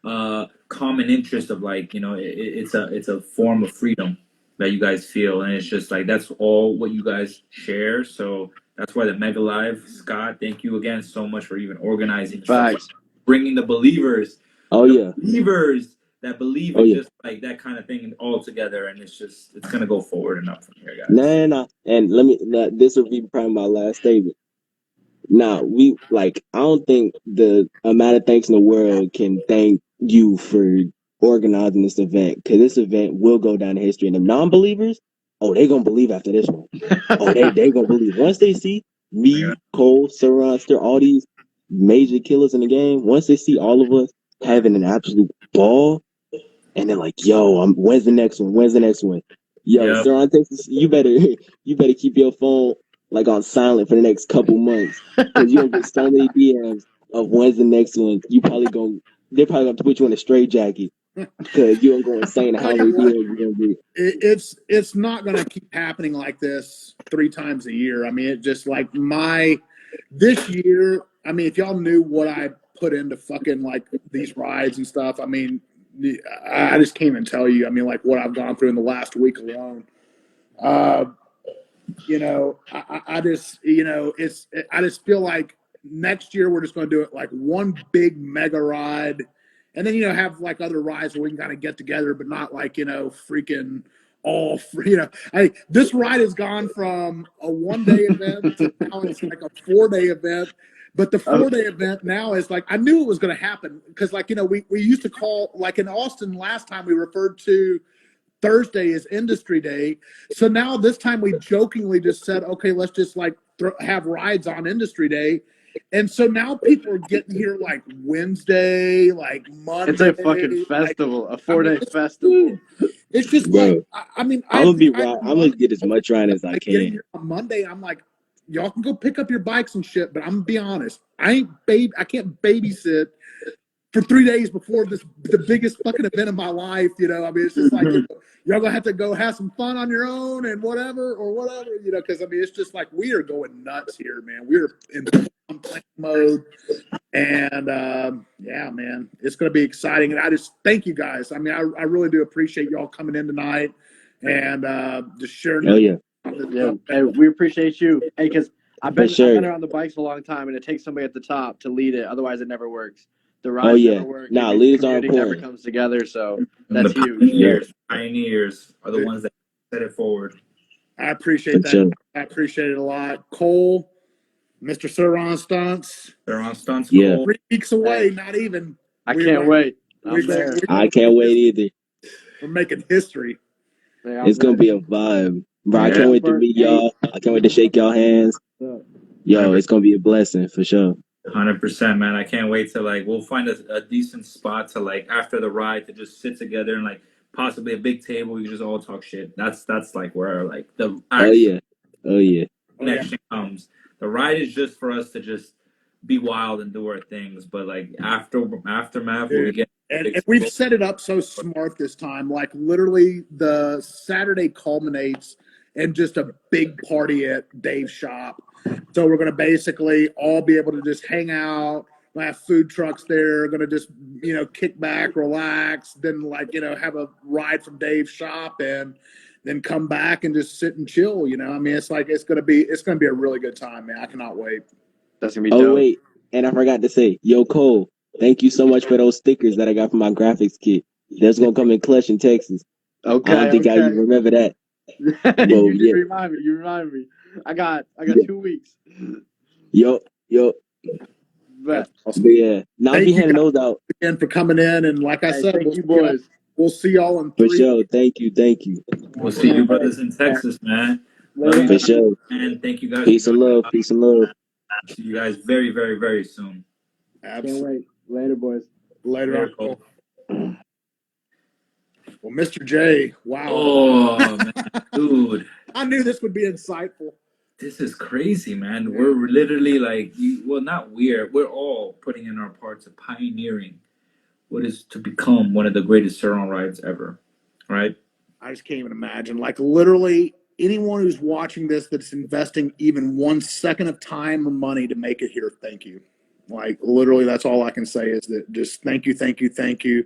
[SPEAKER 1] common interest of like, it's a form of freedom that you guys feel, and it's just like that's all what you guys share. So that's why the MegaLive, Scott, thank you again so much for even organizing stuff, bringing the believers, believers that believe in just like that kind of thing all together, and it's gonna go forward and up from here, guys.
[SPEAKER 6] Nah. And this will be probably my last statement. Now, I don't think the amount of thanks in the world can thank you for organizing this event, because this event will go down in history. And the non-believers, they gonna believe after this one. They gonna believe once they see me, Cole, Sir, all these major killers in the game. Once they see all of us having an absolute ball, and they're like, "Yo, when's the next one? When's the next one?" Yo, Sir, Texas, you better keep your phone like on silent for the next couple months, because you're gonna get so many DMs of when's the next one. They're probably gonna put you in a straitjacket because you're gonna go insane. How many DMs you're gonna get?
[SPEAKER 2] It's not gonna keep happening like this 3 times a year. I mean, it just like this year. I mean, if y'all knew what I put into fucking like these rides and stuff, I mean, I just can't even tell you. I mean, like what I've gone through in the last week alone. I just, I just feel like next year we're just going to do it like one big mega ride, and then have like other rides where we can kind of get together, but not like freaking all free. This ride has gone from a 1-day event to now it's like a 4-day event. But the 4-day event now is like, I knew it was going to happen because like, we used to call, like in Austin last time we referred to Thursday is industry day. So now this time we jokingly just said, okay, let's just like have rides on industry day. And so now people are getting here like Wednesday, like Monday.
[SPEAKER 5] It's a fucking festival, a 4-day festival.
[SPEAKER 2] It's just like, I mean,
[SPEAKER 6] I'm gonna get as much riding as I can.
[SPEAKER 2] Here on Monday, I'm like, y'all can go pick up your bikes and shit, but I'm gonna be honest, I can't babysit for 3 days before the biggest fucking event of my life. I mean, it's just like y'all gonna have to go have some fun on your own and whatever, because I mean, it's just like we are going nuts here, man. We're in playing mode, and yeah, man, it's gonna be exciting. And I just thank you guys. I mean, I really do appreciate y'all coming in tonight and just sharing.
[SPEAKER 5] Hey, we appreciate you. Hey, because I've been around the bikes a long time, and it takes somebody at the top to lead it. Otherwise, it never works. The rides never work.
[SPEAKER 6] Leaders are important.
[SPEAKER 5] Never comes together, so that's huge.
[SPEAKER 1] Pioneers are the ones that set it forward.
[SPEAKER 2] I appreciate that. Sure. I appreciate it a lot. Cole, Mr. Surround Stunts.
[SPEAKER 1] Surround Stunts.
[SPEAKER 6] Yeah.
[SPEAKER 1] Cole.
[SPEAKER 2] 3 weeks away. Not even.
[SPEAKER 5] I can't wait.
[SPEAKER 6] I can't wait either.
[SPEAKER 2] We're making history.
[SPEAKER 6] Yeah, it's gonna be a vibe, bro. I can't wait to meet y'all. I can't wait to shake y'all hands. Yo, it's gonna be a blessing for sure.
[SPEAKER 1] 100%, man. I can't wait to we'll find a decent spot to after the ride to just sit together and possibly a big table. You just all talk shit. That's like where the connection comes. The ride is just for us to just be wild and do our things, but aftermath we get.
[SPEAKER 2] And we've set it up so smart this time. Like literally, the Saturday culminates in just a big party at Dave's shop. So we're going to basically all be able to just hang out. We'll have food trucks there. Going to just kick back, relax, then have a ride from Dave's shop, and then come back and just sit and chill. I mean, it's going to be a really good time, man. I cannot wait.
[SPEAKER 5] That's gonna be dope.
[SPEAKER 6] Wait, and I forgot to say, yo, Cole, thank you so much for those stickers that I got from my graphics kit. That's gonna come in clutch in Texas.
[SPEAKER 5] Okay.
[SPEAKER 6] I don't think I even remember that.
[SPEAKER 5] You remind me. I got 2 weeks.
[SPEAKER 6] Yo. But yeah, now be handing those out
[SPEAKER 2] again for coming in, and like I said,
[SPEAKER 5] thank you boys.
[SPEAKER 2] We'll see y'all in 3
[SPEAKER 6] for sure. Thank you.
[SPEAKER 1] We'll see you brothers in Texas, man. Love you
[SPEAKER 6] For
[SPEAKER 1] guys,
[SPEAKER 6] sure.
[SPEAKER 1] and thank you guys.
[SPEAKER 6] Peace and love. Peace and love.
[SPEAKER 1] See you guys very, very, very soon.
[SPEAKER 5] Can't
[SPEAKER 2] Absolutely.
[SPEAKER 5] wait. Later, boys.
[SPEAKER 2] Later
[SPEAKER 1] Later,
[SPEAKER 2] on.
[SPEAKER 1] Cole.
[SPEAKER 2] Well, Mr. J, wow.
[SPEAKER 1] Oh man, dude,
[SPEAKER 2] I knew this would be insightful.
[SPEAKER 1] this is crazy, man. We're literally like, well, not we're all putting in our parts of pioneering what is to become one of the greatest Saron rides ever, right?
[SPEAKER 2] I just can't even imagine. Like literally anyone who's watching this that's investing even 1 second of time or money to make it here, thank you. Like literally, that's all I can say is that just thank you, thank you, thank you.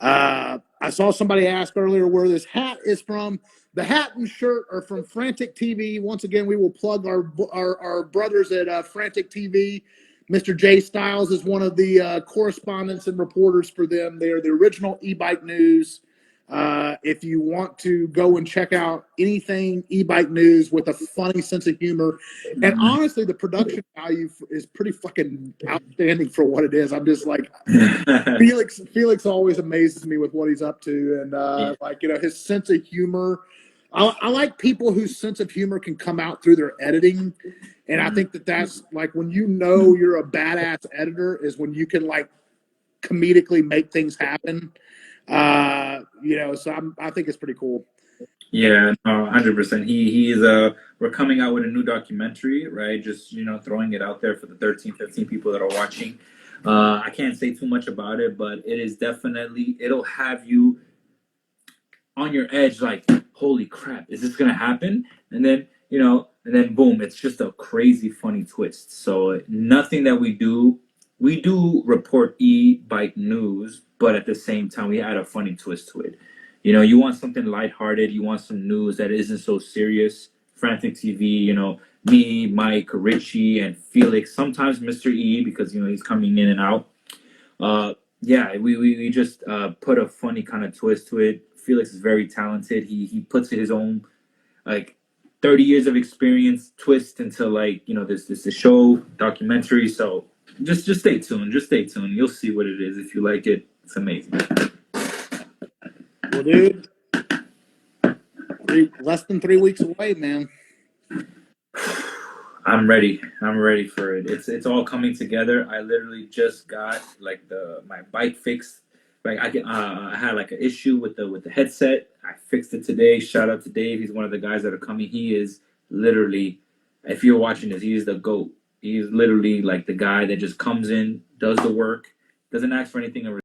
[SPEAKER 2] I saw somebody ask earlier where this hat is from. The hat and shirt are from Frantic TV. Once again, we will plug our brothers at Frantic TV. Mr. Jay Styles is one of the correspondents and reporters for them. They are the original e-bike news. If you want to go and check out anything e-bike news with a funny sense of humor, and honestly, the production value is pretty fucking outstanding for what it is. I'm just like, Felix always amazes me with what he's up to, and like his sense of humor. I like people whose sense of humor can come out through their editing, and I think that's like when you're a badass editor is when you can like comedically make things happen. So I think it's pretty cool.
[SPEAKER 1] Yeah, no, 100%. He's we're coming out with a new documentary, right? Just throwing it out there for the 13, 15 people that are watching. I can't say too much about it, but it is definitely it'll have you on your edge, like, holy crap, is this gonna happen? And then boom, it's just a crazy funny twist. So nothing that we do report e-bike news, but at the same time we add a funny twist to it. You want something lighthearted, you want some news that isn't so serious. Frantic TV, me, Mike, Richie, and Felix, sometimes Mr. E because he's coming in and out. Yeah, we just put a funny kind of twist to it. Felix is very talented. He puts his own like 30 years of experience twist into this show documentary. So just stay tuned. Just stay tuned. You'll see what it is. If you like it, it's amazing.
[SPEAKER 2] Well, dude, less than 3 weeks away, man.
[SPEAKER 1] I'm ready. I'm ready for it. It's all coming together. I literally just got like my bike fixed. Like I had like an issue with the headset. I fixed it today. Shout out to Dave. He's one of the guys that are coming. He is literally, if you're watching this, he is the GOAT. He's literally like the guy that just comes in, does the work, doesn't ask for anything in